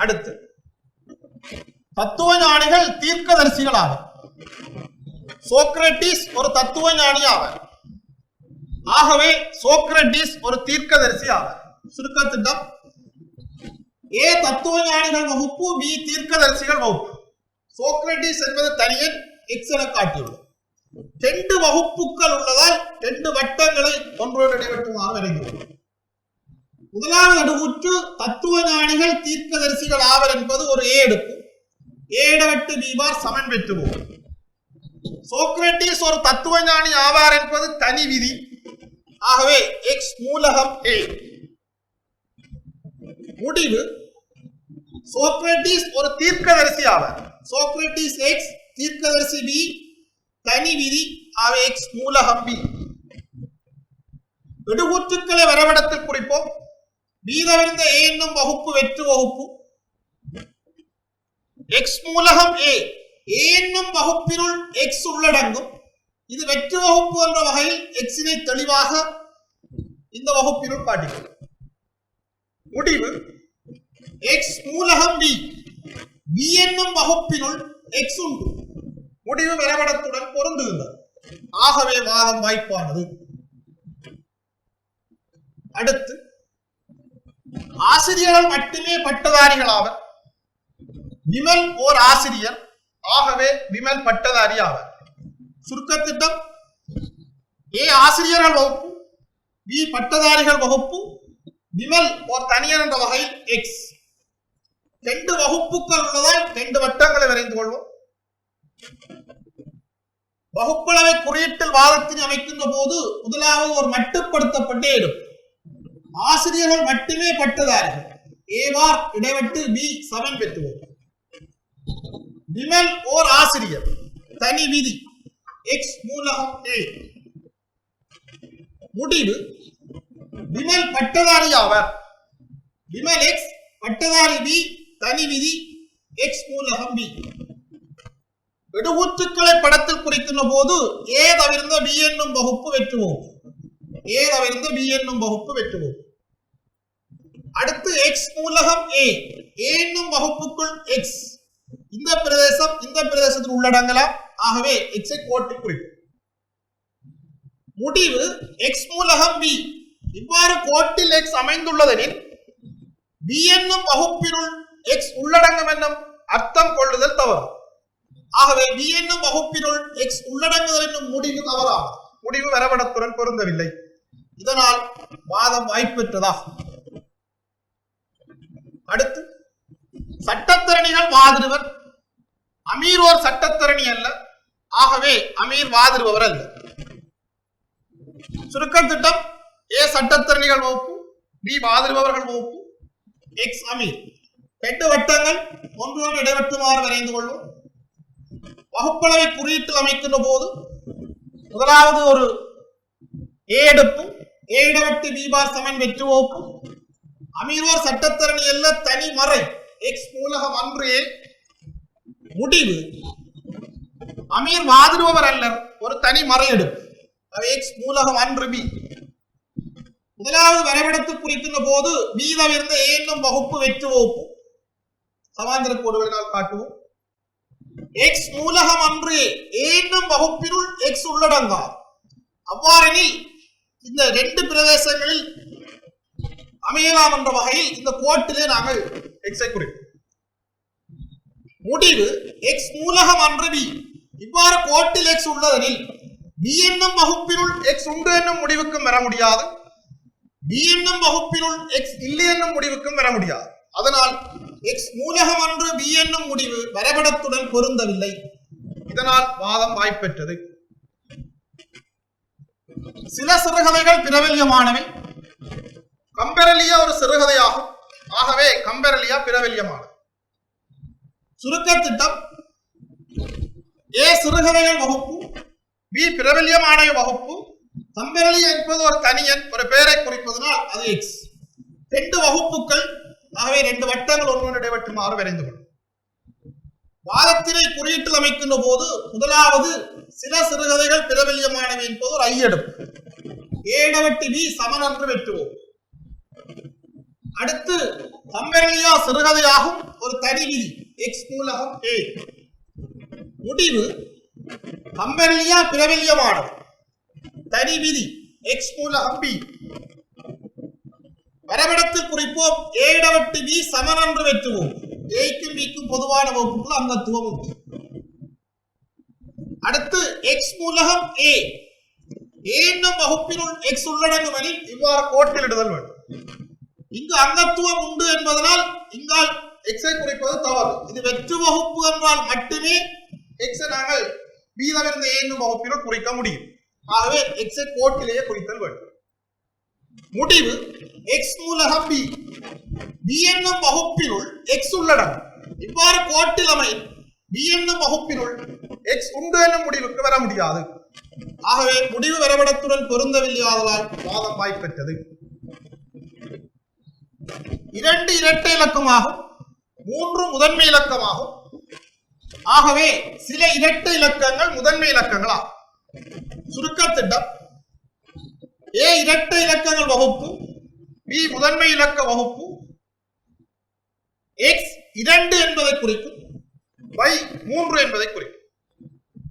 அடுத்து, தத்துவ ஞானிகள் தீர்க்கதரிசிகள் ஆவர். சோக்ரட்டிஸ் ஒரு தத்துவ ஞானி ஆவர். ஆகவே சோக்ரட்டிஸ் ஒரு தீர்க்கதரிசி ஆவர். சுருக்கத்திட்டம்: ஏ தத்துவ ஞானிகள் வகுப்பு, பி தீர்க்கதரிசிகள் வகுப்பு. சோக்ரட்டிஸ் என்பது தனியன் எக்ஸ் என காட்டியுள்ளது. 2 வகுப்புகள் உள்ளதால் 2 வட்டங்களை ஒன்றோடு இடைவெட்டுமாறு வரைந்துள்ளது. முதலாவது அடுகூற்று தத்துவ ஞானிகள் தீர்க்கதரிசிகள் ஆவர் என்பது ஒரு ஏ எடுப்பு. ஏ இடவெட்டு பி பார் சமன் வெற்றுவோம். சோக்ரட்டிஸ் ஒரு தத்துவ ஞானி ஆவார் என்பது தனி விதி. ஆகவே எக்ஸ் மூலகம் ஏ. முடிவு சோக்ரட்டிஸ் ஒரு தீர்க்கதரிசி ஆவார். சோக்ரட்டிஸ் எக்ஸ், தீர்க்கதரிசி பி, தனி விதி. ஆகவே எக்ஸ் மூலகம் பி. விடுகூற்றுக்களை வரைபடத்தில் குறிப்போம். பி தவிர்ந்த ஏ என்னும் வகுப்பு வெற்று வகுப்பு. எக்ஸ் மூலகம் ஏ, ஏ என்னும் வகுப்பினுள் எக்ஸ் உள்ளடங்கும். இது வெற்று வகுப்பு என்ற வகையில் எக்ஸினை தெளிவாக இந்த வகுப்பினுள் காட்டுகிறது. முடிவு எக்ஸ் மூலகம் பி, பி என்னும் வகுப்பினுள் எக்ஸ் உண்டு. முடிவு வரைபடத்துடன் பொருந்துகின்றது. ஆகவே வாதம் வாய்ப்பானது. அடுத்து, ஆசிரியர்கள் மட்டுமே பட்டதாரிகள் ஆவர். விமல் ஓர் ஆசிரியர். ஆகவே விமல் பட்டதாரி ஆவர். சுருக்கத்திட்டம்: ஏ ஆசிரியர்கள் வகுப்பு, பி பட்டதாரிகள் வகுப்பு, விமல் ஓர் தனியர் என்ற வகையில் எக்ஸ். 2 வகுப்புகள் உள்ளதால் 2 வட்டங்களை வரைந்து கொள்வோம். வகுப்பளவை குறியீட்டில் வாதத்தினை அமைக்கின்ற போது முதலாவது ஒரு மட்டுப்படுத்தப்பட்ட எடுப்பு. ஆசிரியர்கள் மட்டுமே பட்டதாரிகள். ஏ பார் இடைவெட்டு பி சமன் பெற்றுவோம். விமல் ஓர் ஆசிரியர், தனி விதி எக்ஸ் மூலகம் ஏ. முடிவு விமல் பட்டதாரி ஆவர். விமல் எக்ஸ், பட்டதாரி பி, தனி விதி எக்ஸ் மூலகம் பி. விடுகூற்றுக்களை படத்தில் குறிக்கின்ற போது ஏ தவிர்ந்த பி என்னும் வகுப்பு வெற்றுவோம். ஏ தவிர்ந்த பி என்னும் வகுப்பு வெற்றுவோம். அடுத்து எக்ஸ் மூலகம் ஏ, ஏ என்னும் வகுப்புக்குள் எக்ஸ். இந்த பிரதேசம் இந்த பிரதேசத்தில் உள்ளடங்கலாம். ஆகவே எக்ஸை கோட்டில் குறிக்கும். முடிவு எக்ஸ் மூலகம் பி. இவ்வாறு கோட்டில் எக்ஸ் அமைந்துள்ளதெனில் பி என்னும் வகுப்பினுள் எக்ஸ் உள்ளடங்கும் என்னும் அர்த்தம் கொள்ளுதல் தவறு. ஆகவே பி என்னும் வகுப்பினுள் எக்ஸ் உள்ளடங்குதல் என்னும் முடிவு தவறாகும். முடிவு வரைபடத்துடன் பொருந்தவில்லை. இதனால் வாதம் வாய்ப்பெற்றதா. அடுத்து சட்டத்தரணிகள் வாதிடுவர். அமீர் ஓர் சட்டத்தரணி அல்ல. ஆகவே அமீர் வாதிடுபவர் அல்ல. சுருக்க திட்டம்: ஏ சட்டத்தரணிகள் வகுப்பு, பி வாதிடுபவர்கள் வகுப்பு, எக்ஸ் அமீர். 2 வட்டங்கள் ஒன்றோடு இடைவெட்டுமாறு வரைந்து கொள்வோம். வகுப்பளவை குறியீட்டில் அமைக்கின்ற போது முதலாவது ஒரு ஏ எடுப்பும் ஏ இடவெட்டு பி பார் சமன் வெற்று வகுப்பு. அமீரோர் சட்டத்தரணி அல்ல, தனி மறை எக்ஸ் மூலகம் அன்று ஏ. முடிவு அமீர் வாதிடுபவர் அல்ல, ஒரு தனி மறை எடுப்பு எக்ஸ் மூலகம் அன்று பி. முதலாவது வரைபடத்தை குறிக்கின்ற போது பி தவிர்ந்த ஏ என்னும் வகுப்பு வெற்று வகுப்பு. சமாந்திர கோடுகளினால் காட்டுவோம். எக்ஸ் மூலகம் அன்று ஏ என்னும் வகுப்பினுள் எக்ஸ் உள்ளடங்கா. அவ்வாறெனில் இந்த 2 பிரதேசங்களில் அமையலாம் என்ற வகையில் இந்த கோட்டிலே நாங்கள் எக்ஸை குறிப்போம். முடிவு எக்ஸ் மூலகம் அன்று பி. இவ்வாறு கோட்டில் எக்ஸ் உள்ளதெனில் பி என்னும் வகுப்பினுள் எக்ஸ் உண்டு என்னும் முடிவுக்கும் வர முடியாது. பி என்னும் வகுப்பினுள் எக்ஸ் இல்லை என்னும் முடிவுக்கும் வர முடியாது. அதனால் எக்ஸ் மூலகம் அன்று பி என்னும் முடிவு வரைபடத்துடன் பொருந்தவில்லை. இதனால் வாதம் வாய்ப்பெற்றது. சில சிறுகதைகள் பிரபல்யமானவை. கம்பெரலியா ஒரு சிறுகதையாகும். ஆகவே கம்பெரலியா பிரபல்யமானது. சுருக்க திட்டம்: ஏ சிறுகதைகள் வகுப்பு, பி பிரபல்யமான வகுப்பு. கம்பெரலியா என்பது ஒரு தனியன், ஒரு பெயரை குறிப்பதனால் அது எக்ஸ். 2 வகுப்புகள். ஆகவே 2 வட்டங்கள் ஒன்றோடு இடைவெட்டுமாறு வரைந்து கொள்ளும். வாதத்தினை குறியீட்டில் அமைக்கின்ற போது முதலாவது சில சிறுகதைகள் பிரபல்யமானவை என்பது ஒரு ஐயெடுப்பு. ஏ இடவெட்டு பி சமன் அன்று வெற்றுவோம். அடுத்து கம்பெரலியா சிறுகதையாகும், ஒரு தனி விதி எக்ஸ் மூலகம் ஏ. முடிவு கம்பெரலியா பிரபல்யமானது, தனி விதி எக்ஸ் மூலகம் பி. வரைபடத்தில் குறிப்போம். ஏ இடவெட்டு பி சமன் அன்று வெற்றுவோம். ஏக்கும் பிக்கும் பொதுவான வகுப்புக்குள் அங்கத்துவம் உண்டு. அடுத்து எக்ஸ் மூலகம் ஏ. ஏ என்னும் வகுப்பினுள் எக்ஸ் உள்ளடங்கும் எனில் இவ்வாறு கோட்டில் இடுதல் வேண்டும். இங்கு அங்கத்துவம் உண்டு என்பதனால் இங்கால் எக்ஸை குறிப்பது தவறு. இது வெற்று வகுப்பு என்றால் மட்டுமே எக்ஸை நாங்கள் பி தவிர்ந்த ஏ என்னும் வகுப்பினுள் குறிக்க முடியும். ஆகவே எக்ஸை கோட்டிலேயே குறித்தல் வேண்டும். முடிவு எக்ஸ் மூலகம் பி. பி என்னும் வகுப்பினுள் எக்ஸ் உள்ளடங்கும். இவ்வாறு கோட்டில் அமையும் பி என்னும் வகுப்பினுள் எக்ஸ் உண்டு என்னும் முடிவுக்கு வர முடியாது. ஆகவே முடிவு வரைபடத்துடன் பொருந்தவில்லையாதலால் வாதம் வாய்ப்பெற்றது. 2 இரட்டை இலக்கமாகும், 3 முதன்மை இலக்கமாகும். ஆகவே சில இரட்டை இலக்கங்கள் முதன்மை இலக்கங்களாகும். சுருக்க திட்டம்: ஏ இரட்டை இலக்கங்கள் வகுப்பு, பி முதன்மை இலக்க வகுப்பு. எக்ஸ் 2 என்பதை குறிக்கும், y 3 என்பதை குறிக்கும்.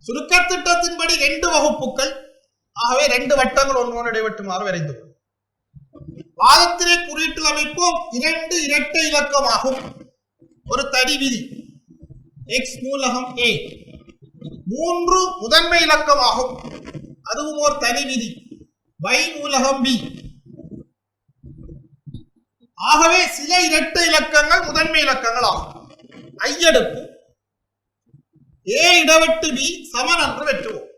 சுருக்க திட்டத்தின்படி 2 வகுப்புகள். ஆகவே 2 வட்டங்கள் ஒன்றோடு இடைவெட்டுமாறு வரைந்து கொள்ளும். வாதத்தினை குறியீட்டில் அமைப்போம். 2 இரட்டை இலக்கமாகும், ஒரு தனி விதி எக்ஸ் மூலகம் ஏ. 3 முதன்மை இலக்கமாகும், அதுவும் ஒரு தனி விதி y மூலகம் பி. ஆகவே சில இரட்டை இலக்கங்கள் முதன்மை இலக்கங்கள் ஆகும். ஐயெடுப்பு: ஏ இடவெட்டு பி சமன் அன்று வெற்றுவோம்.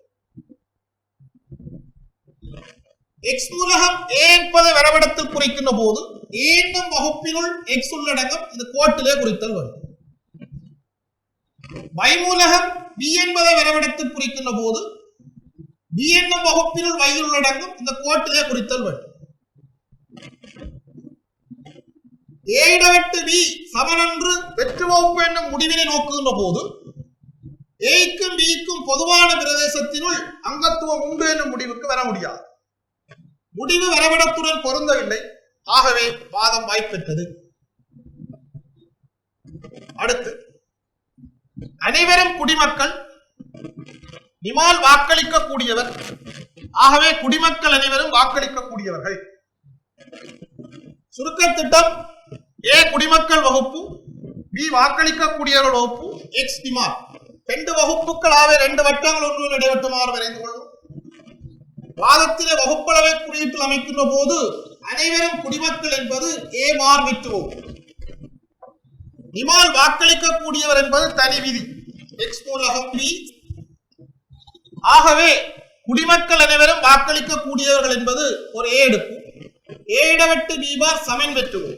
எக்ஸ் மூலகம் ஏ என்பதை வரைபடத்தில் குறிக்கின்ற போது ஏ என்னும் வகுப்பினுள் எக்ஸ் உள்ளடங்கும். இந்த கோட்டிலே குறித்தல் வேண்டும். y மூலகம் பி என்பதை வரைபடத்தில் குறிக்கின்ற போது பி என்னும் வகுப்பினுள் y உள்ளடங்கும். இந்த கோட்டிலே குறித்தல் வேண்டும். ஏ இடவெட்டு பி சமனன்று வெற்று வகுப்பு என்னும் முடிவினை நோக்குகின்ற போது ஏக்கும் பிக்கும் பொதுவான பிரதேசத்தினுள் அங்கத்துவம் உண்டு என்னும் முடிவுக்கு வர முடியாது. முடிவு வரைபடத்துடன் பொருந்தவில்லை. ஆகவே வாதம் வாய்ப்பெற்றது. அடுத்து, அனைவரும் குடிமக்கள், நிமால் வாக்களிக்க கூடியவர். ஆகவே குடிமக்கள் அனைவரும் வாக்களிக்க கூடியவர்கள். சுருக்க திட்டம்: ஏ குடிமக்கள் வகுப்பு, பி வாக்களிக்க கூடியவர்கள் வகுப்பு, எக்ஸ் நிமால். 2 வகுப்புகளாக 2 வட்டங்கள் ஒன்று இடைவெட்டுமாறு வரைந்து கொள்ளும். வாதத்திலே வகுப்பளவை குறியீட்டில் அமைக்கின்ற போது அனைவரும் குடிமக்கள் என்பது ஏ மார் வெற்றுவோம். நிமால் வாக்களிக்க கூடியவர் என்பது தனி விதி, எக்ஸ் மூலகம் பி. ஆகவே குடிமக்கள் அனைவரும் வாக்களிக்க கூடியவர்கள் என்பது ஒரு ஏ எடுக்கும். ஏ இடவெட்டு பி பார் சமன் வெற்றுவோம்.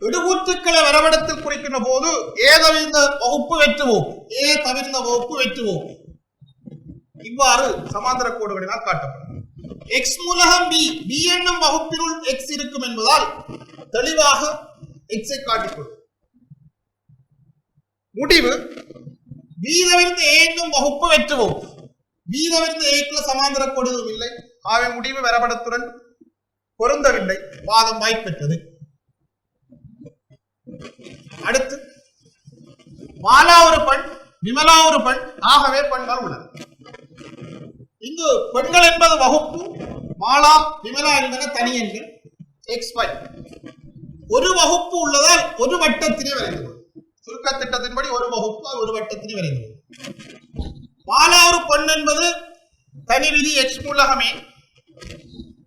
விடுகூற்றுக்களை வரைபடத்தில் குறிக்கின்ற போது ஏ தவிர்ந்த வகுப்பு வெற்றுவோம், ஏ தவிர்ந்த வகுப்பு வெற்றுவோம். இவ்வாறு சமாந்தர கோடுகளினால் காட்டப்படும். எக்ஸ் மூலகம் பி, பி என்னும் வகுப்பினுள் எக்ஸ் இருக்கும் என்பதால் தெளிவாக எக்ஸை காட்டிக்கொள்ளும். முடிவு: பி தவிர்ந்த ஏ என்னும் வகுப்பு வெற்றுவோம். பி தவிர்ந்த ஏக்குள்ள சமாந்தர கோடு எதுவும் இல்லை. ஆகவே முடிவு வரைபடத்துடன் பொருந்தவில்லை. வாதம் வாய்ப்பெற்றது. அடுத்து, மாலா ஒரு பெண், விமலா ஒரு பெண். ஆகவே பெண்கள் உள்ளன. இங்கு பெண்கள் என்பது வகுப்பு, மாலா விமலா என்பன தனி எண்கள் XY. ஒரு வகுப்பு உள்ளதால் ஒரு வட்டத்தினை வரைந்து கொள்ளும். சுருக்க திட்டத்தின்படி ஒரு வகுப்பு ஒரு வட்டத்தினை வரைந்து கொள்ளும். மாலா ஒரு பெண் என்பது தனி விதி X மூலகமே,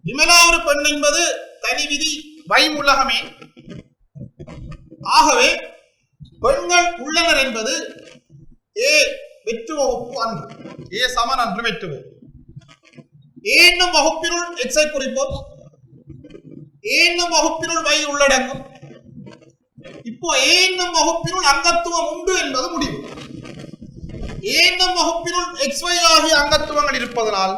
விமலா ஒரு பெண் என்பது தனி விதி Y மூலகமே. ஆகவே பெண்கள் உள்ளனர் என்பது ஏ வெற்று வகுப்பு அன்று, ஏ சமன் அன்று வெற்று வகுப்பு. ஏ என்னும் வகுப்பினுள் எக்ஸை குறிப்போம், ஏ என்னும் வகுப்பினுள் Y உள்ளடங்கும். இப்போ ஏ என்னும் வகுப்பினுள் அங்கத்துவம் உண்டு என்பது முடிவு. ஏ என்னும் வகுப்பினுள் XY ஆகிய அங்கத்துவங்கள் இருப்பதனால்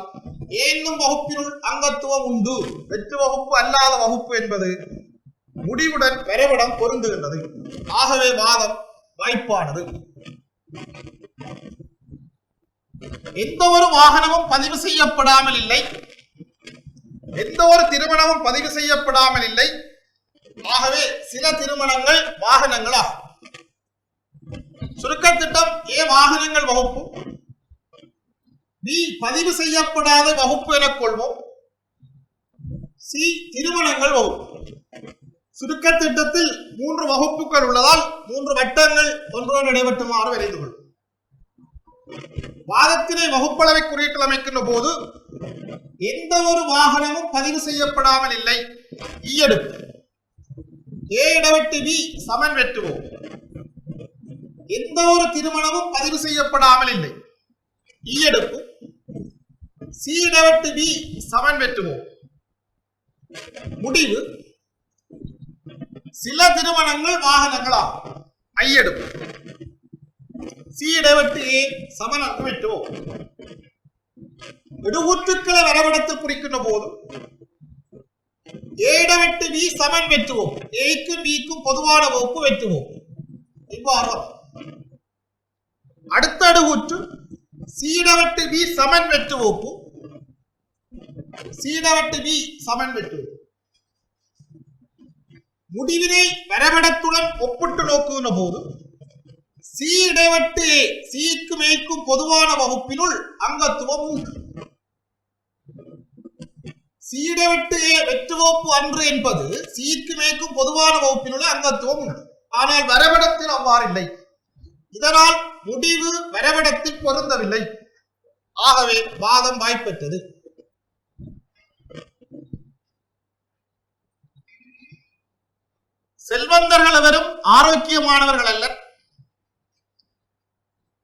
ஏ என்னும் வகுப்பினுள் அங்கத்துவம் உண்டு. வெற்று வகுப்பு அல்லாத வகுப்பு என்பது முடிவுடன் வரைபடம் பொருந்துகின்றது. ஆகவே வாதம் வாய்ப்பானது. எந்த ஒரு வாகனமும் பதிவு செய்யப்படாமல் இல்லை, எந்த ஒரு திருமணமும் பதிவு செய்யப்படாமல் இல்லை. ஆகவே சில திருமணங்கள் வாகனங்கள் ஆகும். சுருக்க திட்டம்: ஏ வாகனங்கள் வகுப்பு, பி பதிவு செய்யப்படாத வகுப்பு எனக் கொள்வோம், சி திருமணங்கள் வகுப்பு. சுருக்க திட்டத்தில் 3 வகுப்புகள் உள்ளதால் 3 வட்டங்கள் ஒன்றோடு இடைவெட்டுமாறு வரைந்து கொள்ளும். வாதத்தினை வகுப்பளவை குறியீட்டில் அமைக்கின்ற போது எந்த ஒரு வாகனமும் பதிவு செய்யப்படாமல் இல்லை. ஈயெடுப்பு: ஏ இடவெட்டு பி சமன் வெட்டுவோம். எந்த ஒரு திருமணமும் பதிவு செய்யப்படாமல் இல்லை. ஈயெடுப்பு: சி இடவெட்டு பி சமன் வெட்டுவோம். முடிவு: சில திருமணங்கள் வாகனங்களாகும். ஐயெடுப்பு: சி இடவெட்டு ஏ சமன் அன்று வெட்டுவோம். விடுகூற்றுக்களை வரைபடத்தில் குறிக்கின்ற போது ஏ இடவெட்டு பி சமன் வெட்டுவோம், ஏக்கும் பிக்கும் பொதுவான வகுப்பு வெட்டுவோம். இவ்வாறு அடுத்த அடுகூற்று: சி இடவெட்டு பி சமன் வெட்டு வகுப்பு, சி இடவெட்டு பி சமன் வெட்டுவோம். முடிவினை வரைபடத்துடன் ஒப்பிட்டு நோக்குகின்ற போது சி இடைவெட்டு ஏ, சிக்கு மேற்கும் பொதுவான வகுப்பினுள் அங்கத்துவம் உண்டு. சி இடைவெட்டு ஏ வெற்று வகுப்பு அன்று என்பது சிக்கு மேற்கும் பொதுவான வகுப்பினுள் அங்கத்துவம் உண்டு. ஆனால் வரைபடத்தில் அவ்வாறு இல்லை. இதனால் முடிவு வரைபடத்தில் பொருந்தவில்லை. ஆகவே வாதம் வாய்ப்பெற்றது. செல்வந்தர்கள் எவரும் ஆரோக்கியமானவர்கள் அல்ல,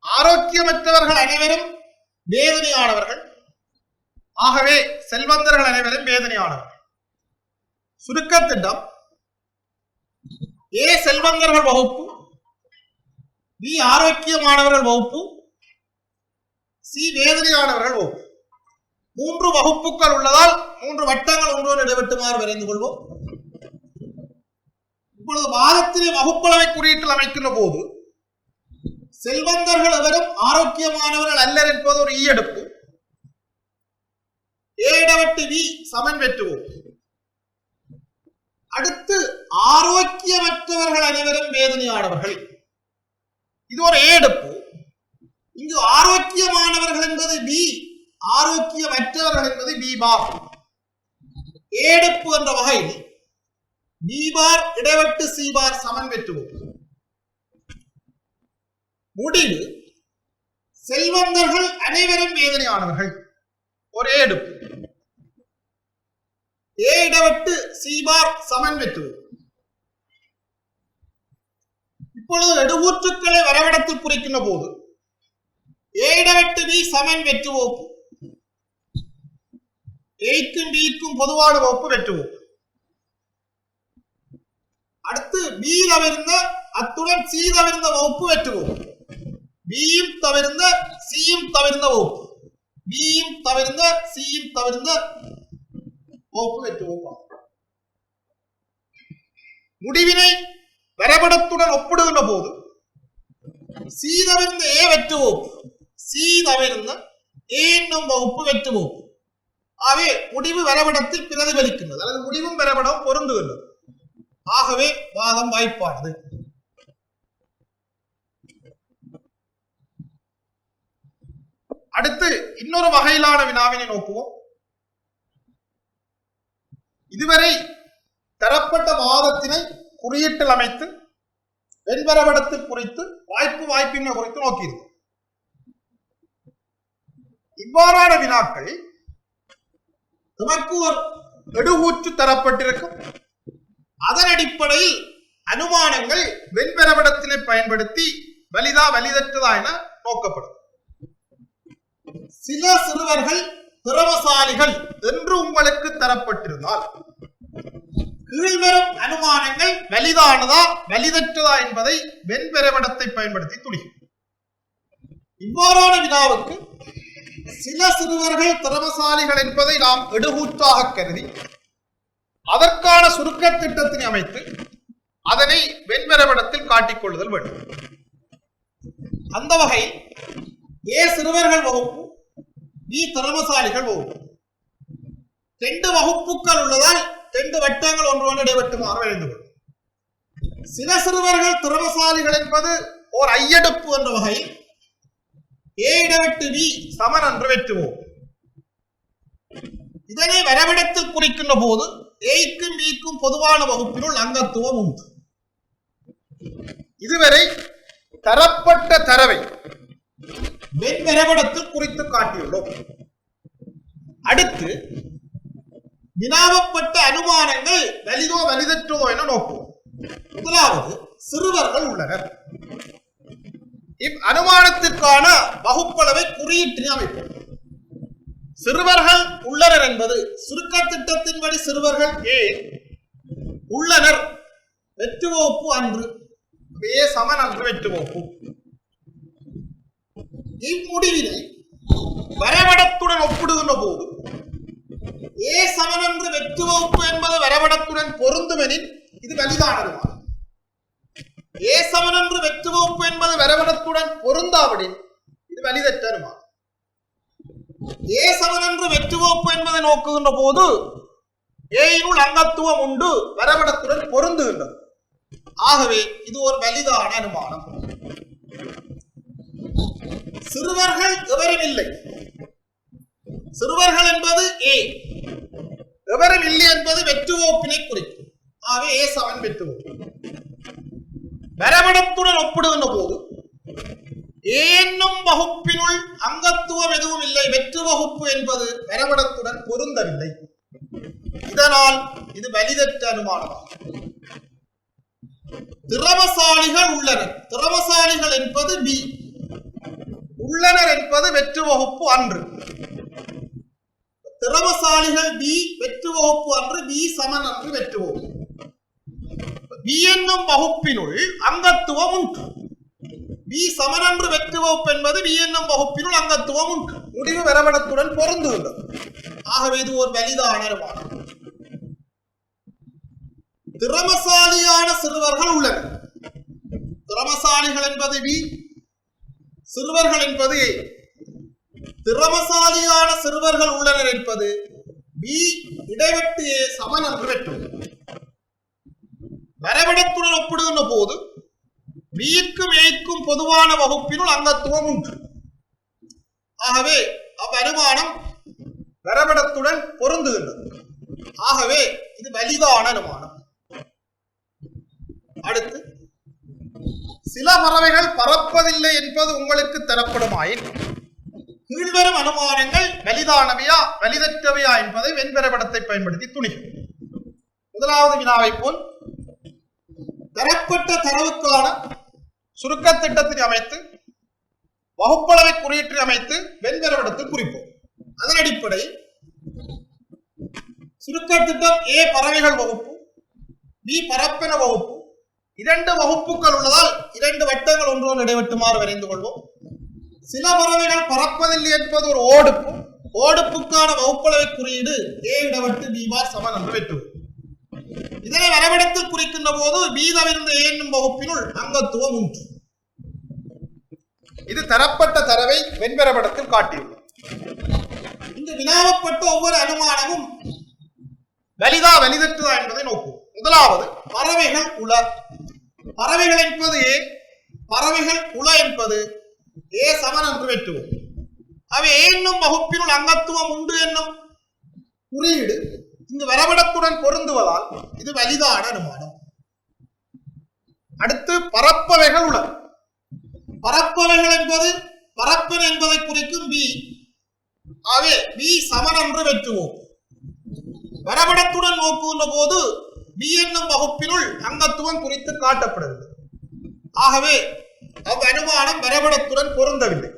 ஆரோக்கியமற்றவர்கள் அனைவரும் வேதனையானவர்கள். ஆகவே செல்வந்தர்கள் அனைவரும் வேதனையானவர்கள். சுருக்க திட்டம்: ஏ செல்வந்தர்கள் வகுப்பு, பி ஆரோக்கியமானவர்கள் வகுப்பு, சி வேதனையானவர்கள் வகுப்பு. 3 வகுப்புகள் உள்ளதால் 3 வட்டங்கள் ஒன்றோடு இடைவெட்டுமாறு வரைந்து கொள்வோம். இப்பொழுது வாதத்திலே வகுப்பளவை குறியீட்டில் அமைக்கின்ற போது செல்வந்தர்கள் எவரும் ஆரோக்கியமானவர்கள் அல்லர் என்பது ஒரு ஈயெடுப்பு. ஏடவட்டு வி சமன் வெற்றுவோம். அடுத்து ஆரோக்கியமற்றவர்கள் அனைவரும் வேதனையானவர்கள், இது ஒரு ஏடுப்பு. இங்கு ஆரோக்கியமானவர்கள் என்பது பி, ஆரோக்கியமற்றவர்கள் என்பது பி பார். ஏடுப்பு என்ற வகையில் பி பார் இடைவெட்டு சி பார் சமன் வெற்றுவோம். முடிவு செல்வந்தர்கள் அனைவரும் வேதனையானவர்கள், ஒரு ஏடுப்பு. ஏ இடவட்டு சி பார் சமன் வெற்றுவோம். இப்பொழுது நெடுவூற்றுக்களை வரைபடத்தில் குறிக்கின்ற போது ஏ இடவட்டு பி சமன் வெற்றுவோம். ஏக்கும் பிக்கும் பொதுவான வகுப்பு வெற்றுவோம். அடுத்து பி தவிர்ந்த அத்துடன் சி தவிர்ந்த வகுப்பு வெற்றுவோம். பியும் தவிர்ந்த சியும் தவிர்ந்த வகுப்பு, பியும் தவிர்ந்த சியும் தவிர்ந்த வகுப்பு வெற்றுவோம். முடிவினை வரைபடத்துடன் ஒப்பிடுகின்ற போது சி தவிர்ந்த ஏ வெற்றுவோம், சி தவிர்ந்த ஏ என்னும் வகுப்பு வெற்றுவோம். ஆகவே முடிவு வரைபடத்தில் பிரதிபலிக்கின்றது, அல்லது முடிவும் வரைபடம் பொருந்துகின்றது. ஆகவே வாதம் வாய்ப்பானது. அடுத்து இன்னொரு வகையிலான வினாவினை நோக்குவோம். இதுவரை தரப்பட்ட வாதத்தினை குறியீட்டில் அமைத்து வெண்வரைபடத்தில் குறித்து வாய்ப்பின்மை குறித்து நோக்கியிருந்தோம். இவ்வாறான வினாக்கள் நமக்கு ஒரு நெடுகூற்று தரப்பட்டிருக்கும். அதன் அடிப்படையில் அனுமானங்கள் வெண்வரைபடத்தினை பயன்படுத்தி வலிதற்றதா என நோக்கப்படும். சில சிறுவர்கள் திறமசாலிகள் என்று உங்களுக்கு தரப்பட்டிருந்தால் கீழ்வரும் அனுமானங்கள் வலிதானதா வலிதற்றதா என்பதை வெண்வரைபடத்தை பயன்படுத்தி துணியும். இவ்வாறான வினாவுக்கு சில சிறுவர்கள் திறமசாலிகள் என்பதை நாம் எடுகூற்றாக கருதி அதற்கான சுருக்க திட்டத்தினை அமைத்து அதனை வெண்வரைபடத்தில் காட்டிக்கொள்ளுதல் வேண்டும். அந்த வகையில் ஏ சிறுவர்கள் வகுப்பு, பி திறமசாலிகள் வகுப்பு, 2 வகுப்புகள் உள்ளதால் 2 வட்டங்கள் ஒன்று இடைவெட்டுமாறு எழுந்து கொள்ளும். சில சிறுவர்கள் திறமசாலிகள் என்பது ஓர் ஐயெடுப்பு என்ற வகையில் ஏ இடவெட்டு பி சமன் என்று வெற்றுவோம். இதனை வரைபடத்தில் குறிக்கின்ற போது ஏக்கும் பிக்கும் பொதுவான வகுப்பினுள் அங்கத்துவம் உண்டு. இதுவரை தரப்பட்ட தரவை வெண்வரைபடத்தில் குறித்து காட்டியுள்ளோம். அடுத்து வினாவப்பட்ட அனுமானங்கள் வலிதோ வலிதற்றதோ என நோக்குவோம். முதலாவது சிறுவர்கள் உள்ளனர். இவ் அனுமானத்திற்கான வகுப்பளவை குறியீட்டினை அமைப்போம். சிறுவர்கள் உள்ளனர் என்பது சுருக்க திட்டத்தின்படி சிறுவர்கள் ஏ, உள்ளனர் வெற்று வகுப்பு அன்று, ஏ சமன் அன்று வெற்று வகுப்பு. இம்முடிவினை வரைபடத்துடன் ஒப்பிடுகின்ற போது ஏ சமன் என்று வெற்று வகுப்பு என்பது வரைபடத்துடன் பொருந்துமெனில் இது வலிதானதுமானது. ஏ சமன் என்று வெற்று வகுப்பு என்பது வரைபடத்துடன் பொருந்தாவிடில் இது வலிதற்றதுமானது. ஏ சமன் என்று வெற்று வகுப்பு என்பதை நோக்குகின்ற போது ஏயினுள் அங்கத்துவம் உண்டு, வரைபடத்துடன் பொருந்துகின்றது. ஆகவே இது ஒரு வலிதான அனுமானம். சிறுவர்கள் எவரும் இல்லை, சிறுவர்கள் என்பது ஏ, எவரும் இல்லை என்பது வெற்று வகுப்பினை குறிக்கும். ஆகவே ஏ சமன் வெற்று வகுப்பு. வரைபடத்துடன் ஒப்பிடுகின்ற போது ஏன்னும் வகுப்பினுள் அங்கத்துவம் எதுவும் இல்லை, வெற்று வகுப்பு என்பது வரைபடத்துடன் பொருந்தவில்லை. இதனால் இது வலிதற்ற அனுமானமாகும். திறமசாலிகள் உள்ளனர், திறமசாலிகள் என்பது பி, உள்ளனர் என்பது வெற்று வகுப்பு அன்று. திறமசாலிகள் பி, வெற்று வகுப்பு அன்று, பி சமன் அன்று வெற்று வகுப்பு. பி என்னும் வகுப்பினுள் அங்கத்துவம் உண்டு. பி சமன் அன்று வெற்று வகுப்பு என்பது பி என்னும் வகுப்பினுள் அங்கத்துவம் உண்டு. முடிவு வரைபடத்துடன் பொருந்துகின்றது. ஆகவே இது ஒரு வலிதான அனுமானம். திறமசாலியான சிறுவர்கள் உள்ளனர். திறமசாலிகள் என்பது பி, சிறுவர்கள் என்பது ஏ. திறமசாலியான சிறுவர்கள் உள்ளனர் என்பது பி இடைவெட்டு ஏ சமன் என்று வெற்றும். வரைபடத்துடன் ஒப்பிடுகின்ற போது பிக்கும் ஏக்கும் பொதுவான வகுப்பினுள் அங்கத்துவம் உண்டு. ஆகவே அவ்வனுமானம் வரைபடத்துடன் பொருந்துகின்றது. ஆகவே இது வலிதான அனுமானம். அடுத்து, சில பறவைகள் பறப்பதில்லை என்பது உங்களுக்கு தரப்படுமாயின் கீழ்வரும் அனுமானங்கள் வலிதானவையா வலிதற்றவையா என்பதை வெண்வரைபடத்தை பயன்படுத்தி துணிக்கும். முதலாவது வினாவை போல் தரப்பட்ட தரவுக்கான சுருக்க திட்டத்தை அமைத்து வகுப்பளவை குறியீட்டு அமைத்து வெண்வரைபடத்தில் குறிப்போம். அதன் அடிப்படையில் சுருக்க திட்டம் ஏ பறவைகள் வகுப்பு, பி பரப்பென வகுப்பு, இரண்டு வகுப்புகள் உள்ளதால் இரண்டு வட்டங்கள் ஒன்றோடு இடைவெட்டுமாறு வரைந்து கொள்வோம். சில பறவைகள் பறப்பதில்லை என்பது ஒரு ஓடுப்பு. ஓடுப்புக்கான வகுப்பளவை குறியீடு ஏ இடவட்டு பி பார் சமன் என்று வெட்டுவோம். இதனை வரைபடத்தில் குறிக்கின்ற போது பி தவிர்ந்த ஏ என்னும் வகுப்பினுள் அங்கத்துவம் உண்டு. இது தரப்பட்ட தரவை வெண்வரைபடத்தில் காட்டியுள்ளோம். இங்கு வினாவப்பட்ட ஒவ்வொரு அனுமானமும் வலிதா வலிதற்றுதா என்பதை நோக்குவோம். முதலாவது, பறவைகள் உள. பறவைகள் என்பது ஏ, பறவைகள் உள என்பது ஏ சமன் என்று வெட்டுவோம். அவை ஏ என்னும் வகுப்பினுள் அங்கத்துவம் உண்டு என்னும் குறியீடு இங்கு வரைபடத்துடன் பொருந்துவதால் இது வலிதான அனுமானம். அடுத்து, பரப்பவைகள் உள. பரப்பவைகள் என்பது பரப்பன் என்பதை குறிக்கும் பி. ஆகவே பி சமன் என்று வெட்டுவோம். வரைபடத்துடன் நோக்குகின்ற போது பி என்னும் வகுப்பினுள் அங்கத்துவம் குறித்து காட்டப்படுகிறது. ஆகவே அவ்வனுமானம் வரைபடத்துடன் பொருந்தவில்லை.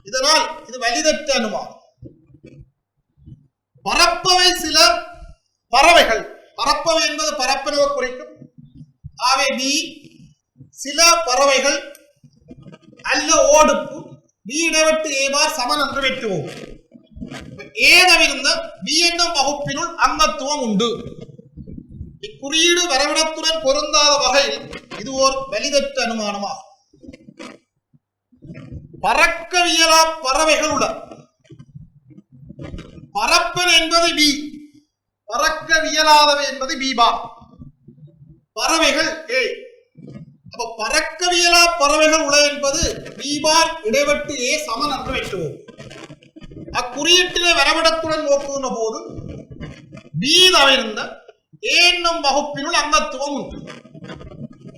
இதனால் இது வலிதற்ற அனுமானம். பரப்பவை சில பறவைகள். பரப்பவை என்பது பரப்பனவை குறிக்கும். ஆகவே பி சில பறவைகள் அல்ல ஓடுப்பு பி இடைவெட்டு ஏ பார் சமன் என்று வெட்டுவோம். ஏ தவிர்ந்த பி என்னும் வகுப்பினுள் அங்கத்துவம் உண்டு. இக்குறியீடு வரைபடத்துடன் பொருந்தாத வகையில் இது ஓர் வலிதற்ற அனுமானமாகும். பறக்கவியலா பறவைகள் உள்ள. பரப்பன் என்பது பி, பறக்கவியலாதவை என்பது பி பார், பறவைகள் ஏ. அப்ப பறக்கவியலா பறவைகள் உள்ள என்பது பி பார் இடைவெட்டு ஏ சமன் என்று வெட்டுவோம். அக்குறியீட்டினை வரைபடத்துடன் நோக்குகின்ற போது பி தவிர்ந்த ஏ என்னும் வகுப்பினுள் அங்கத்துவம் உண்டு.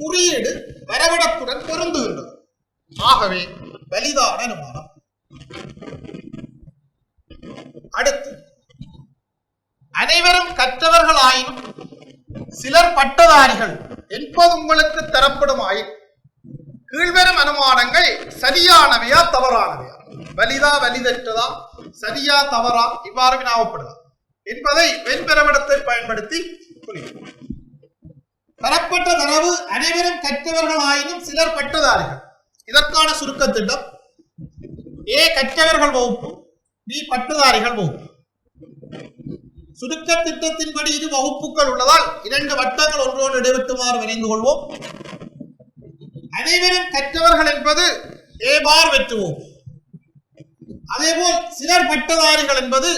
குறியீடு வரைபடத்துடன் பொருந்துகின்றது. ஆகவே வலிதான அனுமானம். அடுத்து, அனைவரும் கற்றவர்கள் ஆயினும் சிலர் பட்டதாரிகள் என்பது உங்களுக்கு தரப்படுமாயின் கீழ்வரும் அனுமானங்கள் சரியானவையா தவறானவையா, வலிதா வலிதற்றதா, சரியா தவறா இவ்வாறு வினாவப்படுதா என்பதை வெண்வரைபடத்தை பயன்படுத்தி புரியும். தரப்பட்ட தரவு அனைவரும் கற்றவர்கள் ஆயினும் சிலர் பட்டதாரிகள். இதற்கான சுருக்க திட்டம் ஏ கற்றவர்கள் வகுப்பு, பி பட்டதாரிகள் வகுப்பு. சுருக்க திட்டத்தின்படி இது வகுப்புகள் உள்ளதால் இரண்டு வட்டங்கள் ஒன்றோடு இடைவெட்டுமாறு வரைந்து கொள்வோம். அனைவரும் கற்றவர்கள் என்பது ஏ பார் வெற்றுவோம். அதேபோல் சிலர் பட்டதாரிகள் என்பது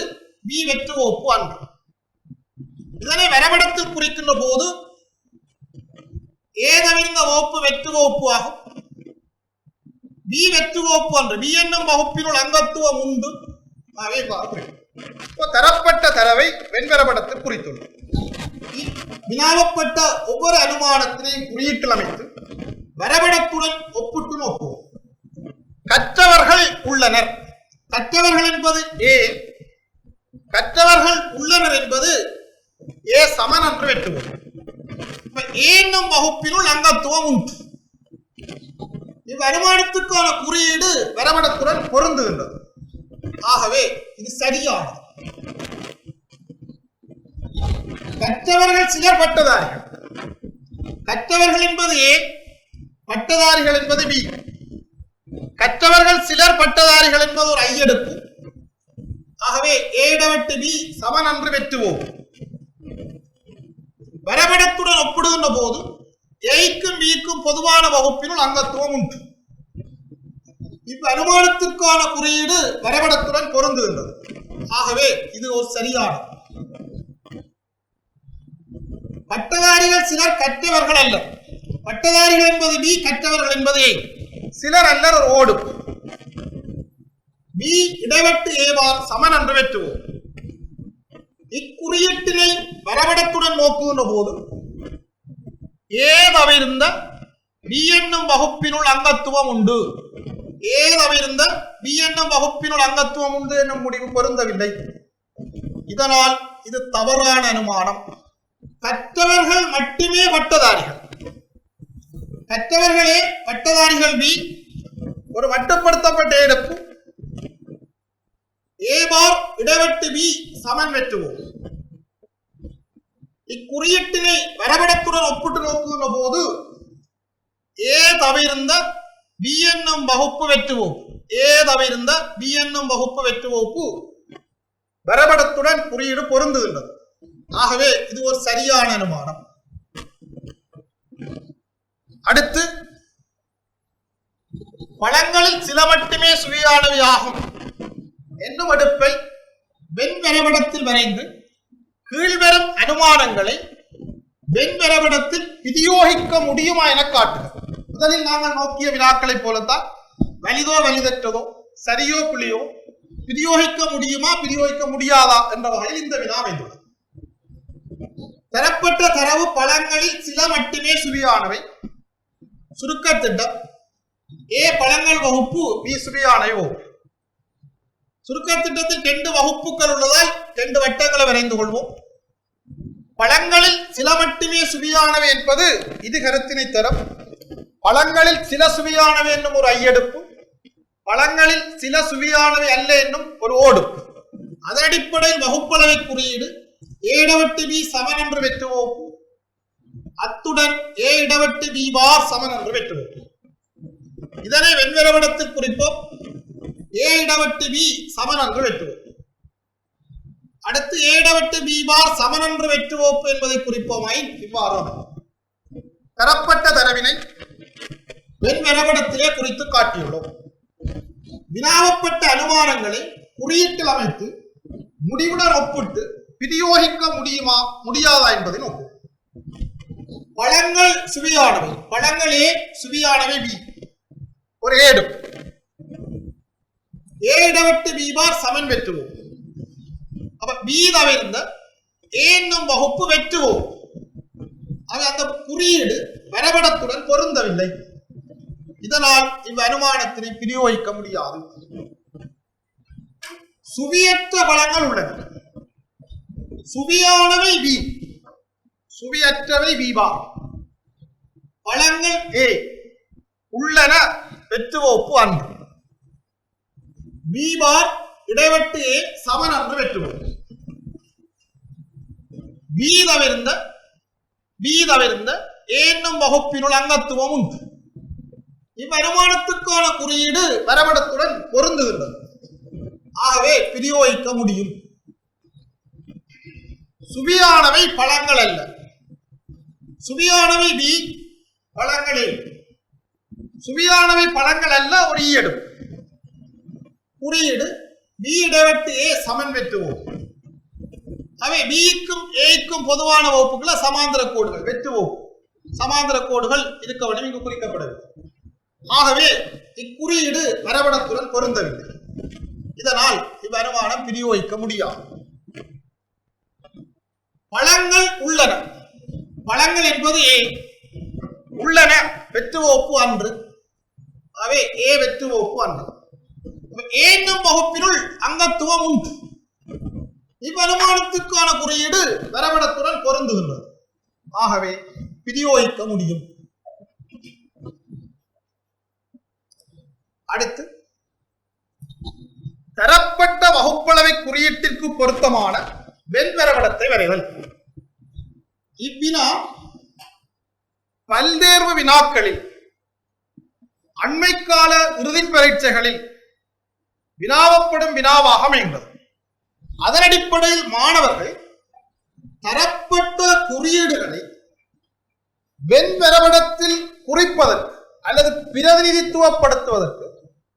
பி வெற்றுவோப்பு அன்று. இதனை வரைபடத்தில் குறிக்கின்ற போது ஏ தவிர்ந்த வகுப்பு வெற்றுவோப்பு ஆகும். பி வெற்றுவோப்பு அன்று. பி என்னும் வகுப்பினுள் அங்கத்துவம் உண்டு. தரப்பட்ட தரவை வெண்வரைபடத்தில் குறித்துள்ளோம். வினாவப்பட்ட ஒவ்வொரு அனுமானத்தினையும் குறியீட்டில் அமைத்து வரைபடத்துடன் ஒப்பிட்டு நோக்குவோம். கற்றவர்கள் உள்ளனர். கற்றவர்கள் என்பது ஏ, கற்றவர்கள் உள்ளனர் என்பது ஏ சமன் என்று வெட்டுவோம். ஏ என்னும் வகுப்பினுள் அங்கத்துவம் உண்டு. இவ்வனுமானத்துக்கான குறியீடு வரைபடத்துடன் பொருந்துகின்றது. ஆகவே இது சரியானது. கற்றவர்கள் சிலர் பட்டதாரிகள். கற்றவர்கள் என்பது ஏ, பட்டதாரிகள் என்பது பி. கற்றவர்கள் சிலர் பட்டதாரிகள் என்பது ஒரு ஐயெடுப்பு. ஆகவே ஏ இடவெட்டு பி சமன் என்று வெட்டுவோம். வரைபடத்துடன் ஒப்பிடுகின்ற போது ஏக்கும் பிக்கும் பொதுவான வகுப்பினுள் அங்கத்துவம் உண்டு. இப்ப அனுமானத்திற்கான குறியீடு வரைபடத்துடன் பொருந்துகின்றது. ஆகவே இது ஒரு சரியான. பட்டதாரிகள் சிலர் கற்றவர்கள் அல்ல. பட்டதாரிகள் என்பது பி, கற்றவர்கள் என்பது ஏ. சிலர் அல்லர் ஒரு ஓடு. பி இடைவெட்டு ஏவார் சமன் என்று வெற்றுவோம். இக்குறியீட்டினை வரைபடத்துடன் நோக்குகின்ற போது ஏதவிருந்த பி என்னும் வகுப்பினுள் அங்கத்துவம் உண்டு, ஏதவிருந்த பி என்னும் வகுப்பினுள் அங்கத்துவம் உண்டு என்னும் முடிவு பொருந்தவில்லை. இதனால் இது தவறான அனுமானம். கற்றவர்கள் மட்டுமே பட்டதாரிகள். கற்றவர்களே பட்டதாரிகள் பி. ஒரு மட்டுப்படுத்தப்பட்ட எடுப்பு ஏ பார் இடைவெட்டு பி சமன் வெற்றுவோம். இக்குறியீட்டினை வரைபடத்துடன் ஒப்பிட்டு நோக்குகின்ற போது ஏ தவிர்ந்த பி என்னும் வகுப்பு வெற்றுவோம். ஏ தவிர்ந்த பி என்னும் வகுப்பு வெற்றுவோப்பு வரைபடத்துடன் குறியீடு பொருந்துகின்றது. ஆகவே இது ஒரு சரியான அனுமானம். அடுத்து பழங்களில் சில மட்டுமே சுவையானவை ஆகும் என்னும் அடுப்பை வெண் வரைபடத்தில் வரைந்து கீழ்வரும் அனுமானங்களை வெண் வரைபடத்தில் விநியோகிக்க முடியுமா என காட்டுக. முதலில் நாங்கள் நோக்கிய வினாக்களைப் போலத்தான் வலிதோ வலிதற்றதோ சரியோ புள்ளியோ விநியோகிக்க முடியுமா விநியோகிக்க முடியாதா என்ற வகையில் இந்த வினா அமைந்துள்ளது. தரப்பட்ட தரவு பழங்களில் சில மட்டுமே சுவையானவை. சுருக்க திட்டம் ஏ பழங்கள் வகுப்பு, பி சுவையானவை வகுப்பு. சுருக்க திட்டத்தில் 2 வகுப்புகள் உள்ளதால் 2 வட்டங்களை வரைந்து கொள்வோம். பழங்களில் சில மட்டுமே சுவையானவை என்பது இது கருத்தினை தரும். பழங்களில் சில சுவையானவை என்னும் ஒரு ஐயெடுப்பு, பழங்களில் சில சுவையானவை அல்ல என்னும் ஒரு ஓடுப்பு. அதன் அடிப்படையில் வகுப்பளவை குறியீடு ஏ இடவட்டு பி சமன் என்று வெற்றுவோம். அத்துடன் ஏ இடவட்டு பி பார் சமன் என்று வெற்றுவோம். இதனை வெண்வரைபடத்தில் குறிப்போம். ஏ இடவட்டு பி சமன் என்று வெற்றுவோம். அடுத்து ஏ இடவட்டு பி பார் சமன் என்று வெற்றுவோப்பு என்பதை குறிப்போமாயின் இவ்வாறு தரப்பட்ட தரவினை வெண்வரைபடத்திலே குறித்து காட்டியுள்ளோம். வினாவப்பட்ட அனுமானங்களை குறியீட்டில் அமைத்து முடிவுடன் ஒப்பிட்டு விநியோகிக்க முடியுமா முடியாதா என்பதை நோக்கும். பழங்கள் சுவையானவை, பழங்கள் ஏ சுவையானவை பி. ஒரு ஏடு ஏ இடவட்டு பி பார் சமன் வெற்றுவோம். அப்ப பி தவிர்ந்த ஏ என்னும் வகுப்பு வெற்றுவோம். அந்த குறியீடு வரைபடத்துடன் பொருந்தவில்லை. இதனால் இவ் அனுமானத்தினை விநியோகிக்க முடியாது. சுவியற்ற பழங்கள் உள்ளன. சுவியானவை பி, சுவியற்றவை பி பார். பழங்கள் ஏ உள்ளன வெற்றுவோப்பு அன்று. பி பார் இடைவெட்டு ஏ சமன் என்று வெற்றுவோம். பி தவிர்ந்த ஏ என்னும் வகுப்பினுள் அங்கத்துவம் உண்டு. இவ்வனுமானத்துக்கான குறியீடு வரைபடத்துடன் பொருந்துகின்றது. ஆகவே விநியோகிக்க முடியும். சுவியானவை பழங்கள் அல்ல. சுவியானவை பி, பழங்களே. சுவியானவை பழங்கள் அல்ல ஒரு ஈயடு. குறியீடு பி இடைவெட்டு ஏ சமன் வெற்றுவோம். அவை பிக்கும் ஏக்கும் பொதுவான வகுப்புகளை சமாந்தர கோடுகள் வெற்றுவோம். சமாந்தர கோடுகள் இருக்க வேண்டும், இங்கு குறிக்கப்படவில்லை. ஆகவே இக்குறியீடு வரைபடத்துடன் பொருந்தவில்லை. இதனால் இவ்வனுமானம் விநியோகிக்க முடியாது. பழங்கள் உள்ளன. பழங்கள் என்பது ஏ. உள்ளன வெற்றுவோப்பு அன்று. அவை ஏ வெற்றுவோப்பு அன்று. ஏ என்னும் வகுப்பினுள் அங்கத்துவம் உண்டு. இவ்வனுமானத்துக்கான குறியீடு வரைபடத்துடன் பொருந்துகின்றது. ஆகவே விநியோகிக்க முடியும். அடுத்து தரப்பட்ட வகுப்பளவை குறியீட்டிற்கு பொருத்தமான வெண் வரைபடத்தை வரைதல். இவ்வினா பல்தேர்வு வினாக்களில் அண்மைக்கால இறுதி பரீட்சைகளில் வினாவப்படும் வினாவாக அமைந்தது. அதன் அடிப்படையில் மாணவர்கள் தரப்பட்ட குறியீடுகளை வெண்வரவிடத்தில் குறிப்பதற்கு அல்லது பிரதிநிதித்துவப்படுத்துவதற்கு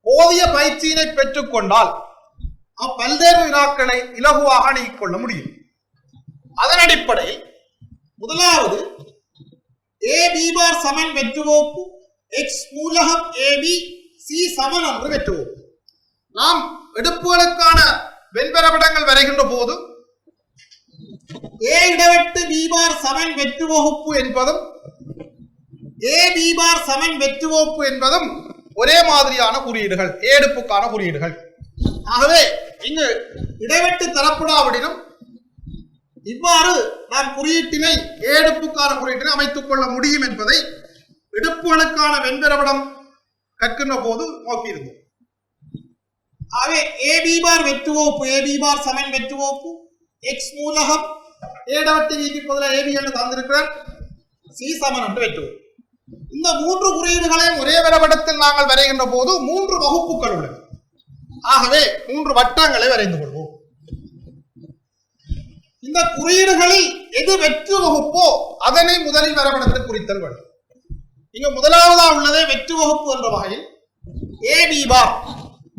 போதிய பயிற்சியினை பெற்றுக் கொண்டால் அப்பல்வேறு வினாக்களை இலகுவாக நீக்கிக் கொள்ள முடியும். அதன் அடிப்படையில் முதலாவது ஏ பி பார் சமன் வெற்றுவோப்பு எக்ஸ் மூலகம் ஏபி சி சமன் என்று வெற்றுவோம். நாம் எடுப்புகளுக்கான வெண்வரவிடங்கள் வரைகின்ற போது ஏ இடவெட்டு பி பார் சமன் வெற்றுவகுப்பு என்பதும் ஏ பி பார் சமன் வெற்றுவோப்பு என்பதும் ஒரே மாதிரியான குறியீடுகள், ஏடுப்புக்கான குறியீடுகள். ஆகவே இங்கு இடைவெட்டு தரப்படாவிடனும் இவ்வாறு நாம் குறியீட்டினை ஏடுப்புக்கான குறியீட்டினை அமைத்துக் கொள்ள முடியும் என்பதை எடுப்புகளுக்கான வெண்வரவிடம் கற்கின்ற போது நோக்கியிருந்தோம். ஆகவே ஏ பி பார் வெற்றுவோப்பு ஏ பி பார் சமன் வெற்றுவோப்பு எக்ஸ் மூலகம் ஏடவெட்டு வீக்கு பதிலாக ஏபி என்று தந்திருக்கிறார், சி சமன் என்று வெற்றுவோம். இந்த மூன்று குறியீடுகளையும் ஒரே வரைபடத்தில் நாங்கள் வரைகின்ற போது மூன்று வகுப்புகள் உள்ளன. ஆகவே மூன்று வட்டங்களை வரைந்து கொள்வோம். இந்த குறியீடுகளில் எது வெற்று வகுப்போ அதனை முதலில் வரைபடத்தில் குறித்தல் வேண்டும். இங்க முதலாவதா உள்ளதே வெற்று வகுப்பு என்ற வகையில் ஏ பி பார்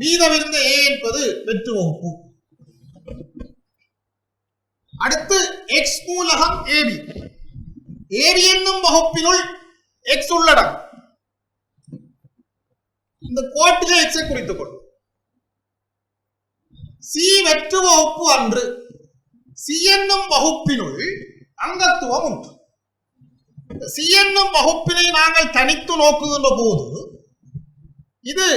மீதமிருந்த ஏ என்பது வெற்று வகுப்பு. அடுத்து எக்ஸ் மூலகம் ஏபி, ஏபி என்னும் வகுப்பினுள் எக்ஸ் உள்ளடங்கும். இந்த கோட்டிலே எக்ஸை குறித்துக் கொள்ளும். சி வெற்று வகுப்பு அன்று, சி என்னும் வகுப்பினுள் அங்கத்துவம் உண்டு. சி என்னும் வகுப்பினை நாங்கள் தனித்து நோக்குகின்ற போது இது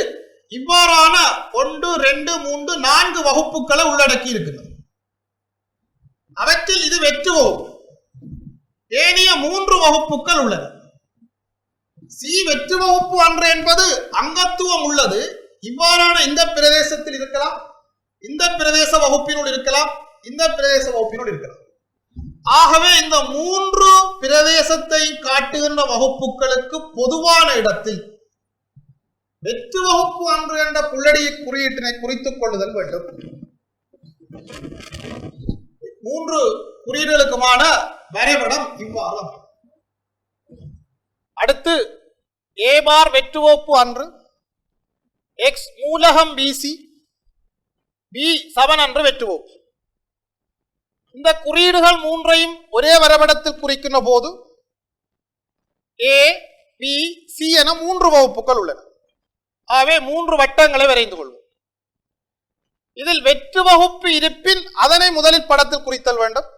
இவ்வாறான 1 2 3 4 வகுப்புகளை உள்ளடக்கி இருக்கின்றது. அவற்றில் இது வெற்று வகுப்பு. ஏனைய 3 வகுப்புகள் உள்ளன. சி வெற்று வகுப்பு அன்று என்பது அங்கத்துவம் உள்ளது. இவ்வாறான இந்த பிரதேசத்தில் இருக்கலாம், இந்த பிரதேச வகுப்பினுள் இருக்கலாம், இந்த பிரதேச வகுப்பினுள் இருக்கலாம். ஆகவே இந்த 3 பிரதேசத்தை காட்டுகின்ற வகுப்புகளுக்கு பொதுவான இடத்தில் வெற்று வகுப்பு அன்று என்ற புள்ளடி குறியீட்டினை குறித்துக் கொள்ளுதல் வேண்டும். 3 குறியீடுகளுக்குமான வரைபடம் இவ்வாறு. அடுத்து ஏ பார் வெற்றுவோப்பு அன்று எக்ஸ் மூலகம் பிசி பி சமன் அன்று வெற்றுவோப்பு. இந்த குறியீடுகள் மூன்றையும் ஒரே வரைபடத்தில் குறிக்கின்ற போது ஏ பி சி என 3 வகுப்புகள் உள்ளன. ஆகவே 3 வட்டங்களை வரைந்து கொள்வோம். இதில் வெற்று வகுப்பு இருப்பின் அதனை முதலில் படத்தில் குறித்தல் வேண்டும்.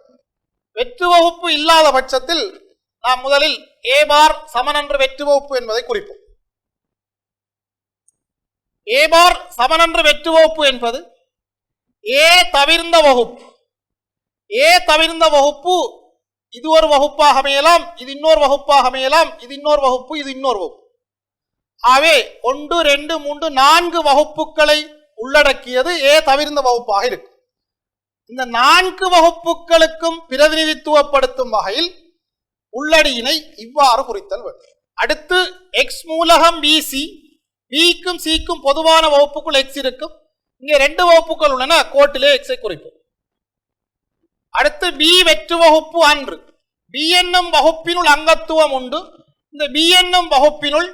வெற்று வகுப்பு இல்லாத பட்சத்தில் நாம் முதலில் ஏ பார் சமன் என்ற வெற்று வகுப்பு என்பதை குறிப்போம். ஏ பார் சமன் என்ற வெற்று வகுப்பு என்பது ஏ தவிர்ந்த வகுப்பு. ஏ தவிர்ந்த வகுப்பு இது ஒரு வகுப்பாக அமையலாம், இது இன்னொரு வகுப்பாக அமையலாம், இது இன்னொரு வகுப்பு, இது இன்னொரு வகுப்பு. ஆகவே 1 2 3 4 வகுப்புகளை உள்ளடக்கியது ஏ தவிர்ந்த வகுப்பாக இருக்கு. இந்த 4 வகுப்புகளுக்கும் பிரதிநிதித்துவப்படுத்தும் வகையில் உள்ளடியினை இவ்வாறு குறித்தல் வேண்டும். அடுத்து எக்ஸ் மூலகம் பிசி, பிக்கும் சிக்கும் பொதுவான வகுப்புக்குள் எக்ஸ் இருக்கும். இங்கே 2 வகுப்புகள் உள்ளன, கோட்டிலே எக்ஸை குறிப்போம். அடுத்து பி வெற்று வகுப்பு அன்று, பி என்னும் வகுப்பினுள் அங்கத்துவம் உண்டு. இந்த பி என்னும் வகுப்பினுள்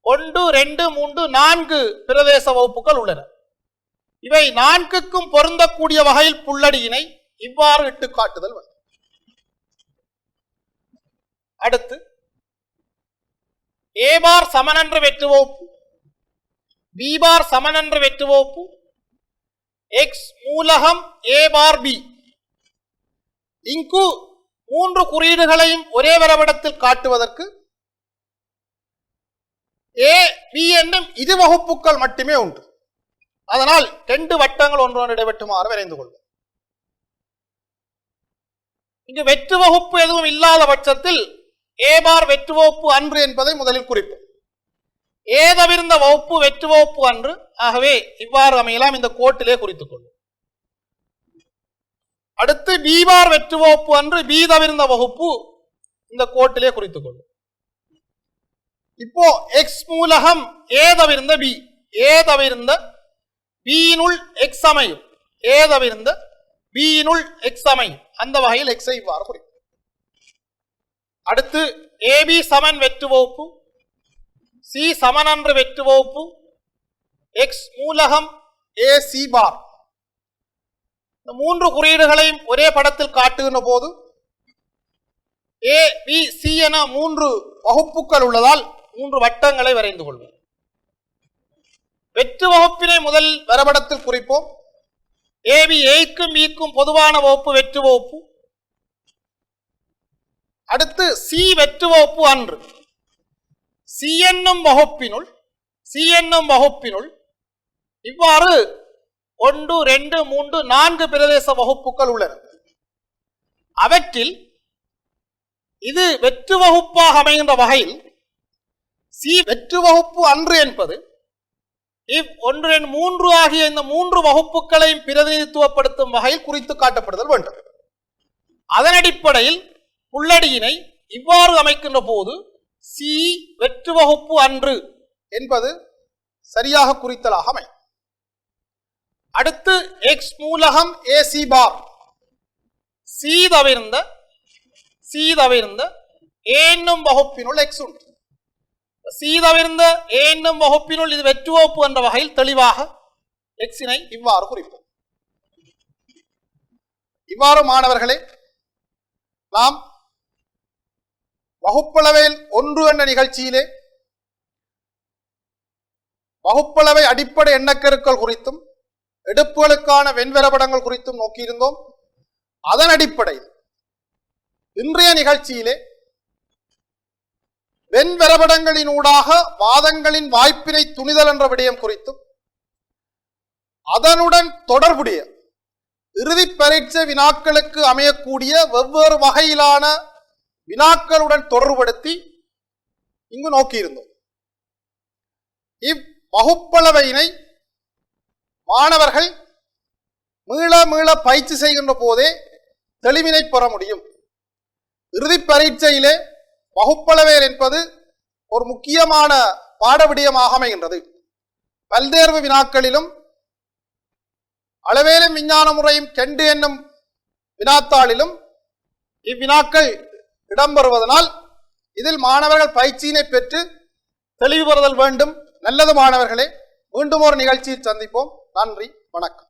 1 2 3 4 பிரதேச வகுப்புகள் உள்ளன. இவை 4க்கும் பொருந்தக்கூடிய வகையில் புள்ளடியினை இவ்வாறு இட்டு காட்டுதல் வேண்டும். அடுத்து ஏ பார் சமனென்ற வெற்று வகுப்பு, பி பார் சமனென்ற வெற்று வகுப்பு, எக்ஸ் மூலகம் ஏ பார் பி. இங்கு 3 குறியீடுகளையும் ஒரே வரைபடத்தில் காட்டுவதற்கு ஏ பி என்னும் 2 வகுப்புகள் மட்டுமே உண்டு. அதனால் 2 வட்டங்கள் ஒன்றோடு இடைவெட்டுமாறு வரைந்து கொள்வோம். இங்கு வெற்று வகுப்பு எதுவும் இல்லாத பட்சத்தில் ஏ பார் வெற்று வகுப்பு அன்று என்பதை முதலில் குறிப்போம். ஏ தவிர்ந்த வகுப்பு வெற்று வகுப்பு அன்று. ஆகவே இவ்வாறு அமையலாம், இந்த கோட்டிலே குறித்துக் கொள்வோம். அடுத்து பி பார் வெற்று வகுப்பு அன்று பி தவிர்ந்த வகுப்பு, இந்த கோட்டிலே குறித்துக் கொள்வோம். இப்போ எக்ஸ் மூலகம் ஏ தவிர்ந்த பி, ஏ தவிர்ந்த பியினுள் எக்ஸ் அமையும், ஏ தவிர்ந்த பியினுள் எக்ஸ் அமையும். அந்த வகையில் எக்ஸை இவ்வாறு குறிக்கும். அடுத்து ஏபி சமன் வெற்று வகுப்பு, சி சமனன்று வெற்று வகுப்பு, எக்ஸ் மூலகம் ஏ சி பார். இந்த மூன்று குறியீடுகளையும் ஒரே படத்தில் காட்டுகின்ற போது ஏ பி சி என மூன்று வகுப்புகள் உள்ளதால் மூன்று வட்டங்களை வரைந்து கொள்வோம். வெற்று வகுப்பினை முதல் வரைபடத்தில் குறிப்போம். ஏபி ஏக்கும் பிக்கும் பொதுவான வகுப்பு வெற்று வகுப்பு. அடுத்து சி வெற்று வகுப்பு அன்று. சி என்னும் வகுப்பினுள் இவ்வாறு 1 2 3 4 பிரதேச வகுப்புகள் உள்ளன. அவற்றில் இது வெற்று வகுப்பாக அமைகின்ற வகையில் சி வெற்று வகுப்பு அன்று என்பது 1 2 3 ஆகிய இந்த மூன்று வகுப்புகளையும் பிரதிநிதித்துவப்படுத்தும் வகையில் குறித்து காட்டப்படுதல் வேண்டும். அதன் அடிப்படையில் உள்ளடியினை இவ்வாறு அமைக்கின்ற போது சி வெற்று வகுப்பு அன்று என்பது சரியாக குறித்தலாக அமையும். அடுத்து எக்ஸ் மூலகம் ஏ சி பார். சி தவிர்ந்த ஏ என்னும் வகுப்பினுள் எக்ஸ் உண்டு. சி தவிர்ந்த ஏ என்னும் வகுப்பினுள் இது வெற்று வகுப்பு என்ற வகையில் தெளிவாக எக்ஸினை இவ்வாறு குறிப்போம். இவ்வாறு மாணவர்களே, நாம் வகுப்பளவையில் 1 என்ற நிகழ்ச்சியிலே வகுப்பளவை அடிப்படை எண்ணக்கருக்கள் குறித்தும் எடுப்புகளுக்கான வெண்வரைபடங்கள் குறித்தும் நோக்கியிருந்தோம். அதன் அடிப்படையில் இன்றைய நிகழ்ச்சியிலே வெண்வரைபடங்களினூடாக வாதங்களின் வாய்ப்பினை துணிதல் என்ற விடயம் குறித்தும் அதனுடன் தொடர்புடைய இறுதி பரீட்சை வினாக்களுக்கு அமையக்கூடிய வெவ்வேறு வகையிலான வினாக்களுடன் தொடர்புபடுத்தி இங்கு நோக்கியிருந்தோம். இவ்வகுப்பளவையினை மாணவர்கள் மீள பயிற்சி செய்கின்ற போதே தெளிவினை பெற முடியும். இறுதி பரீட்சையிலே வகுப்பளவையல் என்பது ஒரு முக்கியமான பாடவிடயமாக அமைகின்றது. பல்தேர்வு வினாக்களிலும் அளவேலும் விஞ்ஞான முறையும் 2 என்னும் வினாத்தாளிலும் இவ்வினாக்கள் இடம்பெறுவதனால் இதில் மாணவர்கள் பயிற்சியினை பெற்று தெளிவு பெறுதல் வேண்டும். நல்லது மாணவர்களே, மீண்டும் ஒரு நிகழ்ச்சியில் சந்திப்போம். நன்றி, வணக்கம்.